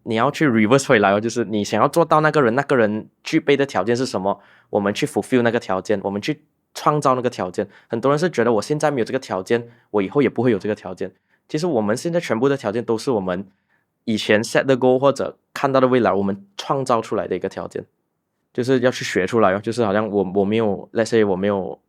[SPEAKER 1] 你要去 reverse 回来就是你想要做到那个人具备的条件是什么，我们去 fulfill 那个条件，我们去创造那个条件。很多人是觉得我现在没有这个条件，我以后也不会有这个条件。其实我们现在全部的条件都是我们以前 set 的 goal 或者看到的未来，我们创造出来的一个条件，就是要去学出来就是好像我没有 let's say 我没有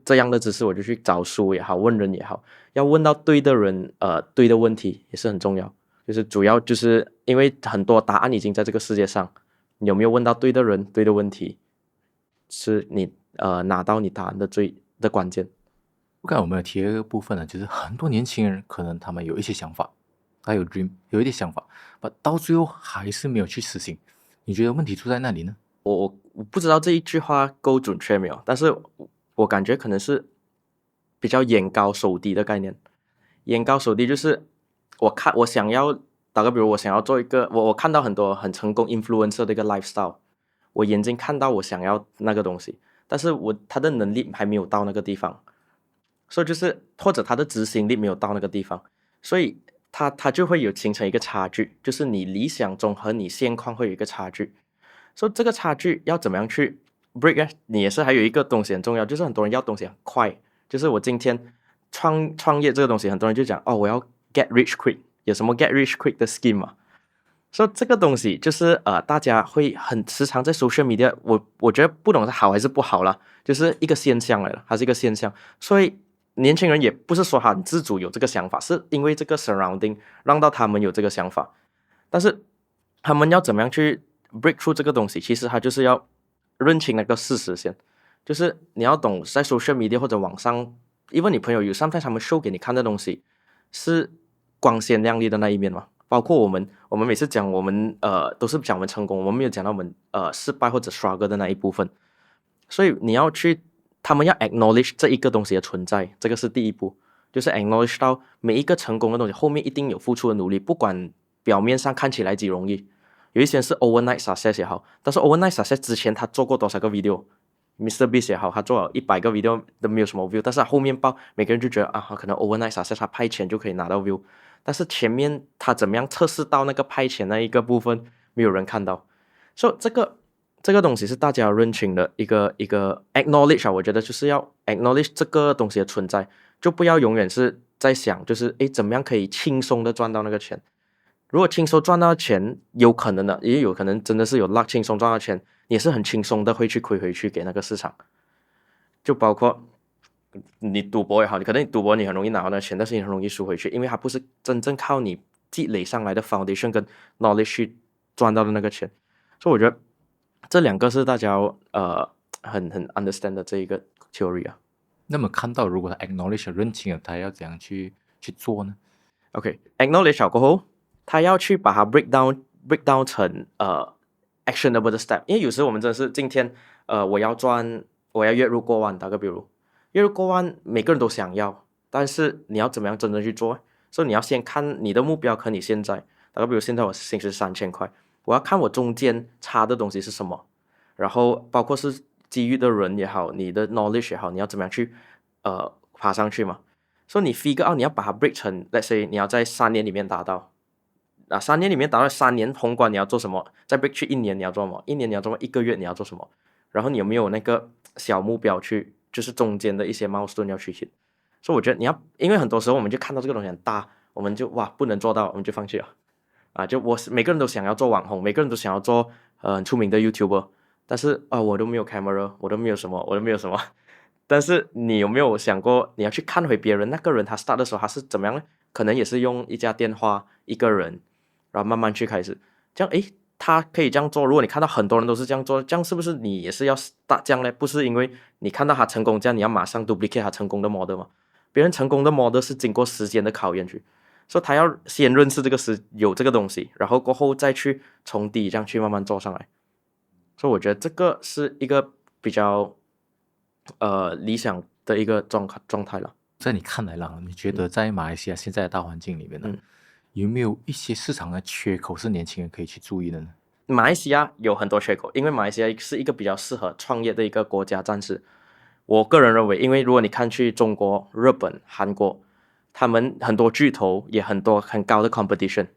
[SPEAKER 1] 这样的知识，我就去找书也好，问人也好，要问到对的人，对的问题也是很重要。就是主要就是因为很多答案已经在这个世界上，你有没有问到对的人，对的问题，是你拿到你答案的关键。
[SPEAKER 2] 刚才我们有提了一个部分呢，就是很多年轻人可能他们有一些想法，他有 dream， 有一点想法，到最后还是没有去实行。你觉得问题出在哪里呢？
[SPEAKER 1] 我不知道这一句话够准确没有，但是我感觉可能是比较眼高手低的概念。眼高手低就是我想要打个比如，我想要做一个我看到很多很成功 influencer 的一个 lifestyle， 我眼睛看到我想要那个东西，但是他的能力还没有到那个地方，所以就是或者他的执行力没有到那个地方，所以他就会有形成一个差距，就是你理想中和你现况会有一个差距。所以这个差距要怎么样去 break 你也是还有一个东西很重要，就是很多人要东西很快，就是我今天创业这个东西，很多人就讲我要 get rich quick， 有什么 get rich quick 的 scheme 嘛？所以这个东西就是大家会很时常在 social media， 我觉得不懂是好还是不好啦，就是一个现象来了，它是一个现象。所以年轻人也不是说他很自主有这个想法，是因为这个 surrounding 让到他们有这个想法。但是他们要怎么样去 break through 这个东西，其实他就是要认清那个事实先，就是你要懂在 social media 或者网上，因为你朋友有 sometimes 他们 show 给你看的东西是光鲜亮丽的那一面嘛。包括我们每次讲我们都是讲我们成功，我们没有讲到我们失败或者 struggle 的那一部分，所以你要去他们要 acknowledge 这一个东西的存在，这个是第一步，就是 acknowledge 到每一个成功的东西后面一定有付出的努力，不管表面上看起来极容易，有一些是 overnight success 也好，但是 overnight success 之前他做过多少个 video，MrBeast 也好，他做了100个 video 都没有什么 view， 但是他后面爆，每个人就觉得可能 overnight success 他派钱就可以拿到 view， 但是前面他怎么样测试到那个派钱那一个部分，没有人看到，所以这个东西是大家要认清的一个 acknowledge 我觉得就是要 acknowledge 这个东西的存在，就不要永远是在想就是怎么样可以轻松的赚到那个钱。如果轻松赚到钱，有可能的，也有可能真的是有 luck 轻松赚到钱，也是很轻松的会去亏回去给那个市场。就包括你赌博也好，可能你赌博你很容易拿到那钱，但是你很容易输回去，因为它不是真正靠你积累上来的 foundation 跟 knowledge 去赚到的那个钱。所以我觉得这两个是大家很 understand 的这一个 theory 啊。
[SPEAKER 2] 那么看到如果他 acknowledge 认清了，他要怎样去做呢
[SPEAKER 1] ？OK，acknowledge 过后，他要去把它 break down 成actionable 的 step， 因为有时我们真的是今天我要月入过万，打个比如月入过万每个人都想要，但是你要怎么样真正去做？所以你要先看你的目标和你现在，打个比如现在我薪水3000块，我要看我中间差的东西是什么，然后包括是机遇的人也好，你的 knowledge 也好，你要怎么样去爬上去嘛？所以你 figure out 你要把它 break 成 let's say 你要在3年里面达到，3年里面达到3年宏观你要做什么，再 break 去1年你要做什么，1年你要做什么，1个月你要做什么，然后你有没有那个小目标去，就是中间的一些 milestone 要去 hit。所以我觉得你要，因为很多时候我们就看到这个东西很大，我们就不能做到，我们就放弃了就每个人都想要做网红，每个人都想要做很出名的 YouTuber， 但是我都没有 camera， 我都没有什么，但是你有没有想过，你要去看回别人，那个人他 start 的时候他是怎么样呢？可能也是用一家电话一个人，然后慢慢去开始，这样他可以这样做。如果你看到很多人都是这样做，这样是不是你也是要 start 这样呢？不是因为你看到他成功，这样你要马上 duplicate 他成功的 model 吗？别人成功的 model 是经过时间的考验去，所以他要先认识有这个东西，然后过后再去从低这样去慢慢做上来。所以我觉得这个是一个比较理想的一个状态了。
[SPEAKER 2] 在你看来啦，你觉得在马来西亚现在的大环境里面呢，有没有一些市场的缺口是年轻人可以去注意的呢？
[SPEAKER 1] 马来西亚有很多缺口，因为马来西亚是一个比较适合创业的一个国家，暂时我个人认为，因为如果你看去中国、日本、韩国，他们很多巨头也很高的 competition。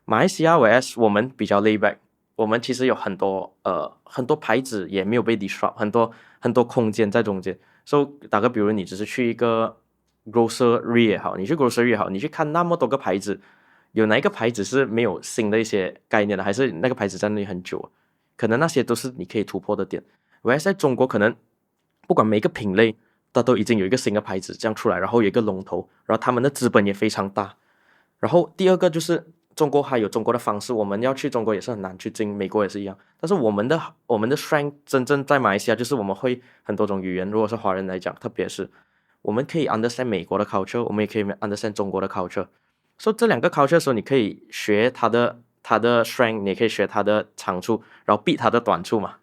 [SPEAKER 1] 马来西亚 vs 我们比较 lay back， 我们其实有很多牌子也没有被 disrupt， 很多空间在中间。所以打个比如，你只是去一个 grocery 也好，你去 grocery 也好，你去看那么多个牌子，有哪一个牌子是没有新的一些概念的，还是那个牌子在那里很久？可能那些都是你可以突破的点。vs 在中国可能不管每个品类，它都已经有一个新的牌子这样出来，然后有一个龙头，然后他们的资本也非常大。然后第二个就是中国还有中国的方式，我们要去中国也是很难去进，美国也是一样。但是我们的 strength 真正在马来西亚就是我们会很多种语言，如果是华人来讲，特别是我们可以 understand 美国的 culture， 我们也可以 understand 中国的 culture。所以这两个 culture 的时候，你可以学它的 strength， 你也可以学它的长处，然后 beat 它的短处嘛。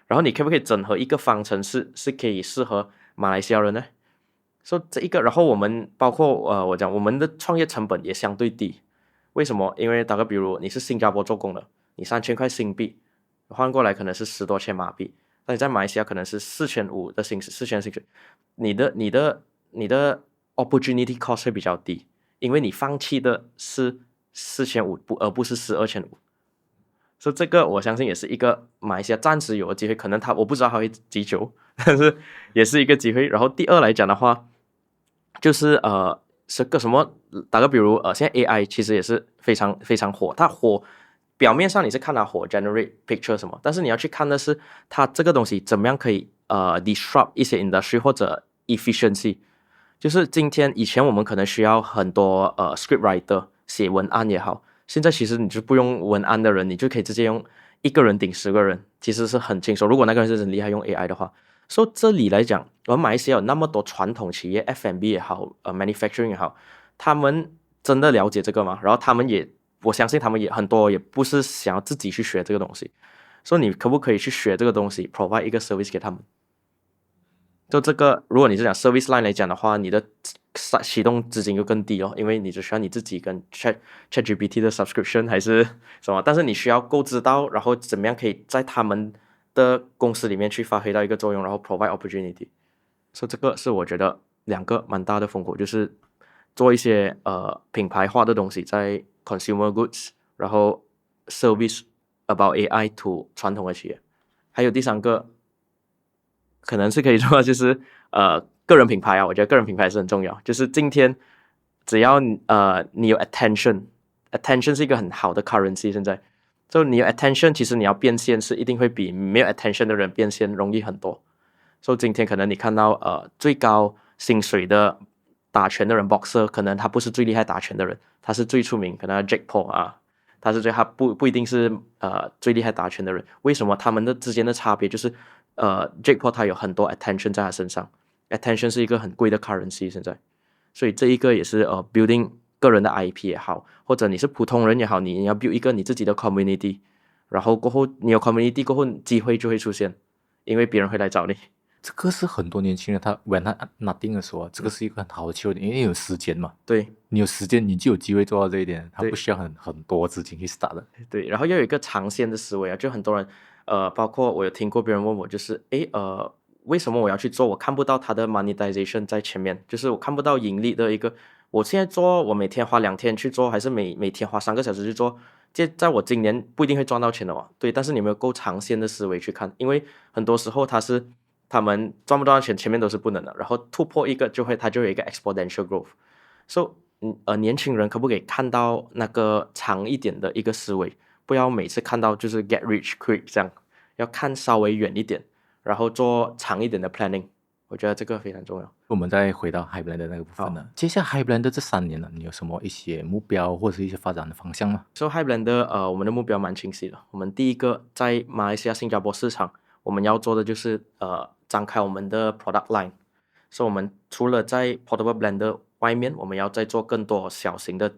[SPEAKER 1] 然后你可不可以整合一个方程式是可以适合马来西亚人呢？所以这一个，然后我们包括我讲我们的创业成本也相对低。为什么？因为打个比如，你是新加坡做工的，你3000块新币换过来可能是10多千马币，但你在马来西亚可能是4500的薪水，4000薪水，你的 opportunity cost 会比较低，因为你放弃的是4500而不是12500。所以这个我相信也是一个马来西亚暂时有的机会，可能我不知道它会几久，但是也是一个机会。然后第二来讲的话，就是是个什么？打个比如现在 AI 其实也是非常非常火，它火表面上你是看它火 generate picture 什么，但是你要去看的是它这个东西怎么样可以disrupt 一些 industry 或者 efficiency。就是以前我们可能需要很多script writer 写文案也好，现在其实你就不用文案的人，你就可以直接用一个人顶10个人，其实是很轻松。如果那个人是很厉害用 AI 的话，所以这里来讲，我们马来西亚有那么多传统企业 F&B 也好，manufacturing 也好，他们真的了解这个吗？然后我相信他们也很多也不是想要自己去学这个东西，所以你可不可以去学这个东西 ，provide 一个 service 给他们？就这个，如果你是讲 service line 来讲的话，你的启动资金就更低哦，因为你只需要你自己跟 ChatGPT 的 subscription 还是什么，但是你需要够知道，然后怎么样可以在他们的公司里面去发挥到一个作用，然后 provide opportunity。所以这个是我觉得2个蛮大的风口，就是做一些品牌化的东西在 consumer goods， 然后 service about AI to 传统的企业，还有第3个。可能是可以说就是个人品牌啊，我觉得个人品牌是很重要。就是今天只要你有 attention 是一个很好的 currency。现在就你有 attention， 其实你要变现是一定会比没有 attention 的人变现容易很多。所以今天可能你看到最高薪水的打拳的人 boxer， 可能他不是最厉害打拳的人，他是最出名，可能 Jake Paul 啊，他不一定是最厉害打拳的人。为什么他们之间的差别就是Jake Paul 他有很多 attention 在他身上 ，attention 是一个很贵的 currency 现在，所以这一个也是building 个人的 IP 也好，或者你是普通人也好，你要 build 一个你自己的 community， 然后过后你有 community 过后机会就会出现，因为别人会来找你。
[SPEAKER 2] 这个是很多年轻人他 when 他 nothing 的时候，这个是一个很好的切入点，因为有时间嘛。
[SPEAKER 1] 对，
[SPEAKER 2] 你有时间，你就有机会做到这一点，他不需要很多资金去 start 的。
[SPEAKER 1] 对，然后要有一个长线的思维啊，就很多人包括我有听过别人问我，就是为什么我要去做？我看不到它的 monetization 在前面，就是我看不到盈利的一个。我现在做，我每天花2天去做，还是每天花3个小时去做？在我今年不一定会赚到钱的哦。对，但是你有没有够长线的思维去看？因为很多时候他们赚不赚到钱，前面都是不能的，然后突破一个它就有一个 exponential growth。So 年轻人可不可以看到那个长一点的一个思维？不要每次看到就是 get rich quick 这样，要看稍微远一点，然后做长一点的 planning。我觉得这个非常重要。
[SPEAKER 2] 我们再回到 Highblend 的那个部分呢，接下来 Highblend 这3年呢，你有什么一些目标或者是一些发展的方向吗？
[SPEAKER 1] So Highblend 我们的目标蛮清晰的。我们第一个在马来西亚、新加坡市场，我们要做的就是展开我们的 product line。所以我们除了在 portable blender 外面，我们要再做更多小型的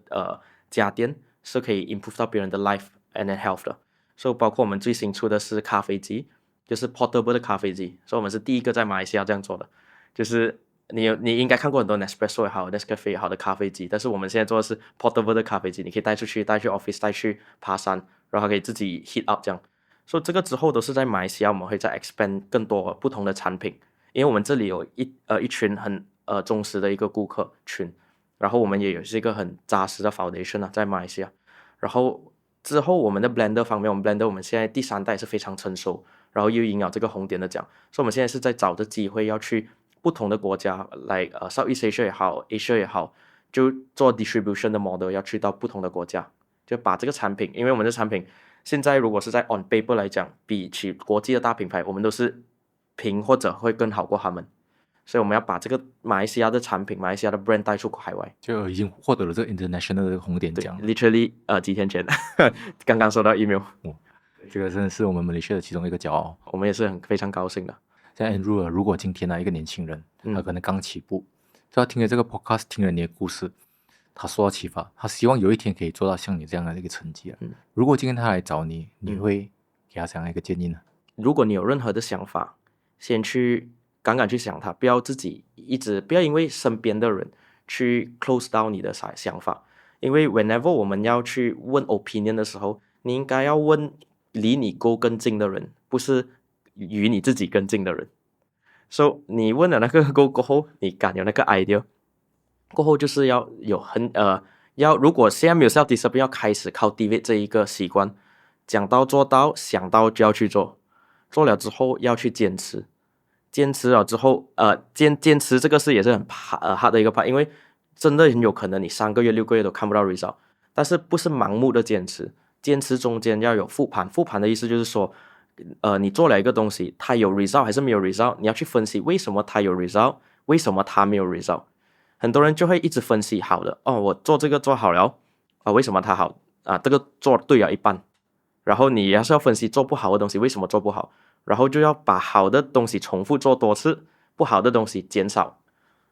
[SPEAKER 1] 家电，是可以 improve 到别人的 life and health 的。所以包括我们最新出的是咖啡机，就是 portable 的咖啡机。所以我们是第一个在马来西亚这样做的。就是你应该看过很多 Nespresso 也好 Nescafe 也好的咖啡机，但是我们现在做的是 portable 的咖啡机，你可以带出去，带去 office， 带去爬山，然后可以自己 heat up 这样。所以这个之后都是在马来西亚，我们会再 expand 更多不同的产品，因为我们这里有一群很忠实的一个顾客群，然后我们也有是一个很扎实的 foundation 啊，在马来西亚。然后之后我们的 blender 方面，我们现在第3代是非常成熟，然后又赢了这个红点的奖，所以我们现在是在找着机会要去不同的国家，来Southeast Asia 也好 Asia 也好，就做 distribution 的 model， 要去到不同的国家，就把这个产品，因为我们的产品现在如果是在 on paper 来讲，比起国际的大品牌，我们都是平或者会更好过他们，所以我们要把这个马来西亚的产品、马来西亚的 brand 带出海外，
[SPEAKER 2] 就已经获得了这个 international 的红点奖。
[SPEAKER 1] Literally 几天前刚刚收到 email。
[SPEAKER 2] 这个真的是我们马来西亚的其中一个骄傲，
[SPEAKER 1] 我们也是非常高兴的。
[SPEAKER 2] 像 Andrew， 如果今天一个年轻人，他可能刚起步，就要听了这个 podcast， 听了你的故事，他受到启发，他希望有一天可以做到像你这样的一个成绩如果今天他来找你，你会给他这样一个建议呢？
[SPEAKER 1] 如果你有任何的想法，先去敢敢去想它，不要自己不要因为身边的人去 close down 你的想法，因为 whenever 我们要去问 opinion 的时候，你应该要问离你够更近的人，不是与你自己更近的人。So 你问了那个过后，你敢有那个 idea 过后，就是要有如果现在没有 self discipline， 要开始 cultivate 这一个习惯，讲到做到，想到就要去做，做了之后要去坚持坚持了之后，坚持这个事也是很hard 的一个 part，因为真的很有可能你3个月、6个月都看不到 result， 但是不是盲目的坚持，坚持中间要有复盘。复盘的意思就是说，你做了一个东西，它有 result 还是没有 result， 你要去分析为什么它有 result， 为什么它没有 result。很多人就会一直分析好的，我做这个做好了，为什么它好这个做对了一半，然后你也是要分析做不好的东西为什么做不好，然后就要把好的东西重复做多次，不好的东西减少，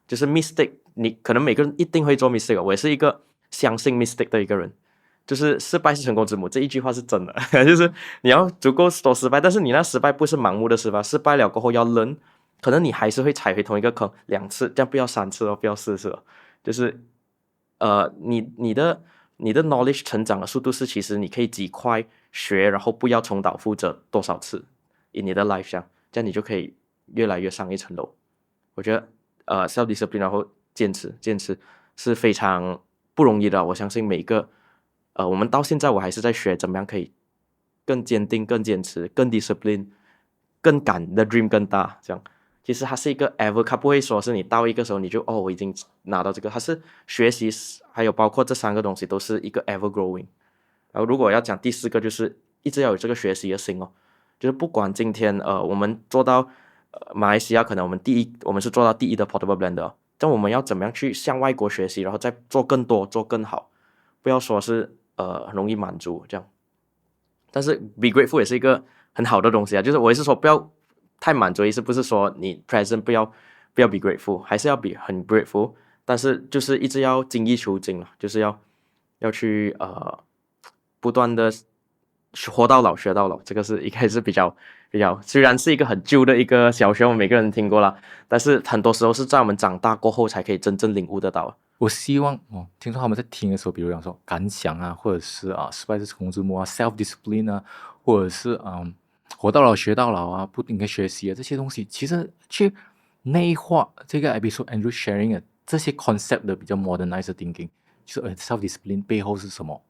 [SPEAKER 1] 就是 mistake。你可能每个人一定会做 mistake， 我也是一个相信 mistake 的一个人，就是失败是成功之母这一句话是真的就是你要足够多失败，但是你那失败不是盲目的失败，失败了过后要learn，可能你还是会踩回同一个坑2次，这样不要3次不要4次就是你的 knowledge 成长的速度是其实你可以极快学，然后不要重蹈覆辙多少次 in 你的 life 这样你就可以越来越上一层楼。我觉得self discipline 然后坚持是非常不容易的，我相信每个我们到现在我还是在学怎么样可以更坚定、更坚持、更 discipline、更敢的 dream 更大这样。其实它是一个 ever， 它不会说是你到一个时候你就我已经拿到这个，它是学习，还有包括这3个东西都是一个 ever growing。然后如果要讲第4个，就是一直要有这个学习的心就是不管今天我们做到马来西亚可能我们是做到第1的 portable blender， 但我们要怎么样去向外国学习，然后再做更多做更好，不要说是很容易满足这样。但是 be grateful 也是一个很好的东西就是我也是说不要太满足，意思不是说你 present 不要 be grateful， 还是要 be 很 grateful， 但是就是一直要精益求精就是要去不断的活到老学到老，这个是应该是比较虽然是一个很旧的一个小学，我们每个人听过了，但是很多时候是在我们长大过后才可以真正领悟得到。
[SPEAKER 2] 我希望听说他们在听的时候，比如讲说感想或者是失败是成功之母self discipline或者是活到老学到老不应该学习这些东西，其实去内化这个 episode Andrew sharing 这些 concept 的比较 modernized thinking， 就是 self discipline 背后是什么，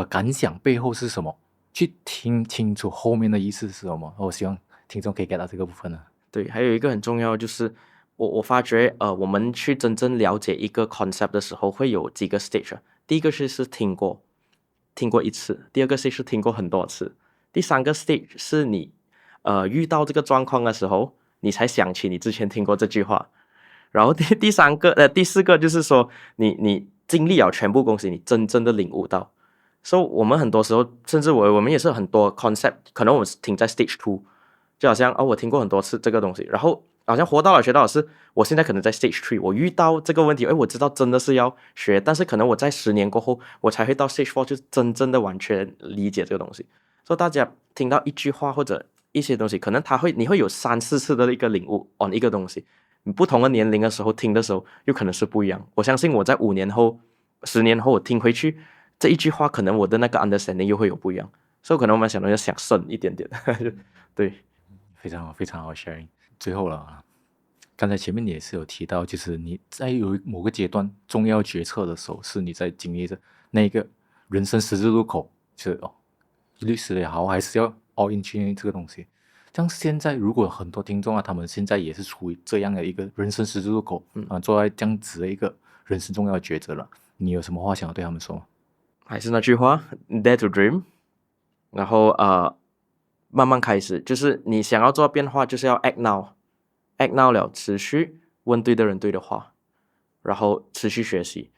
[SPEAKER 2] 感想背后是什么，去听清楚后面的意思是什么。我希望听众可以 get 到这个部分
[SPEAKER 1] 对，还有一个很重要就是我发觉我们去真正了解一个 concept 的时候会有几个 stage。第一个是听过一次，第二个 stage 是听过很多次，第3个 stage 是你遇到这个状况的时候你才想起你之前听过这句话，然后第4个就是说你经历了全部东西你真正的领悟到。所以我们很多时候甚至我们也是很多 concept 可能我们停在 stage 2， 就好像我听过很多次这个东西，然后好像活到老学到老是我现在可能在 stage 3， 我遇到这个问题我知道真的是要学，但是可能我在10年过后我才会到 stage 4， 就是真正的完全理解这个东西。所以大家听到一句话或者一些东西，可能你会有3-4次的一个领悟 on 一个东西，你不同的年龄的时候听的时候又可能是不一样。我相信我在5年后10年后我听回去这一句话，可能我的那个 understanding 又会有不一样，所以可能我们想要想深一点点对，
[SPEAKER 2] 非常好非常好 sharing。 最后了，刚才前面你也是有提到，就是你在有某个阶段重要决策的时候，是你在经历着那个人生十字路口，就是律师也好还是要 all in 去这个东西。像现在如果很多听众他们现在也是处于这样的一个人生十字路口坐在这样子的一个人生重要的抉择了，你有什么话想要对他们说吗？
[SPEAKER 1] 还是那句话 dare to dream， 然后慢慢开始，就是你想要做变化就是要 act now 了，持续问对的人对的话，然后持续学习，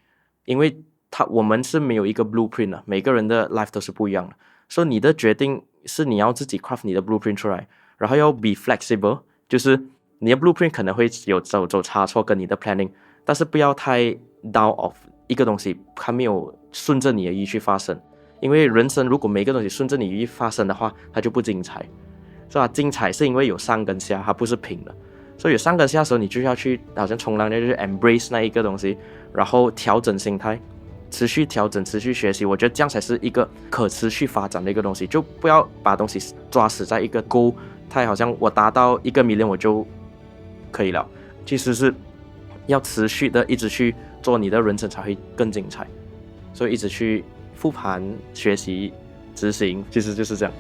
[SPEAKER 1] 因为我们是没有一个 blueprint 的，每个人的 life 都是不一样的，所以你的决定是你要自己 craft 你的 blueprint 出来，然后要 be flexible， 就是你的 blueprint 可能会有走差错跟你的 planning， 但是不要太 down off 一个东西它没有顺着你的意去发生，因为人生如果每个东西顺着你意发生的话，它就不精彩，是吧？精彩是因为有上跟下，它不是平的，所以有上跟下的时候你就要去好像冲浪就是 embrace 那一个东西，然后调整心态，持续调整持续学习，我觉得这样才是一个可持续发展的一个东西，就不要把东西抓死在一个 goal， 太好像我达到1个 million 我就可以了，其实是要持续的一直去做，你的人生才会更精彩，所以一直去复盘学习执行，其实就是这样。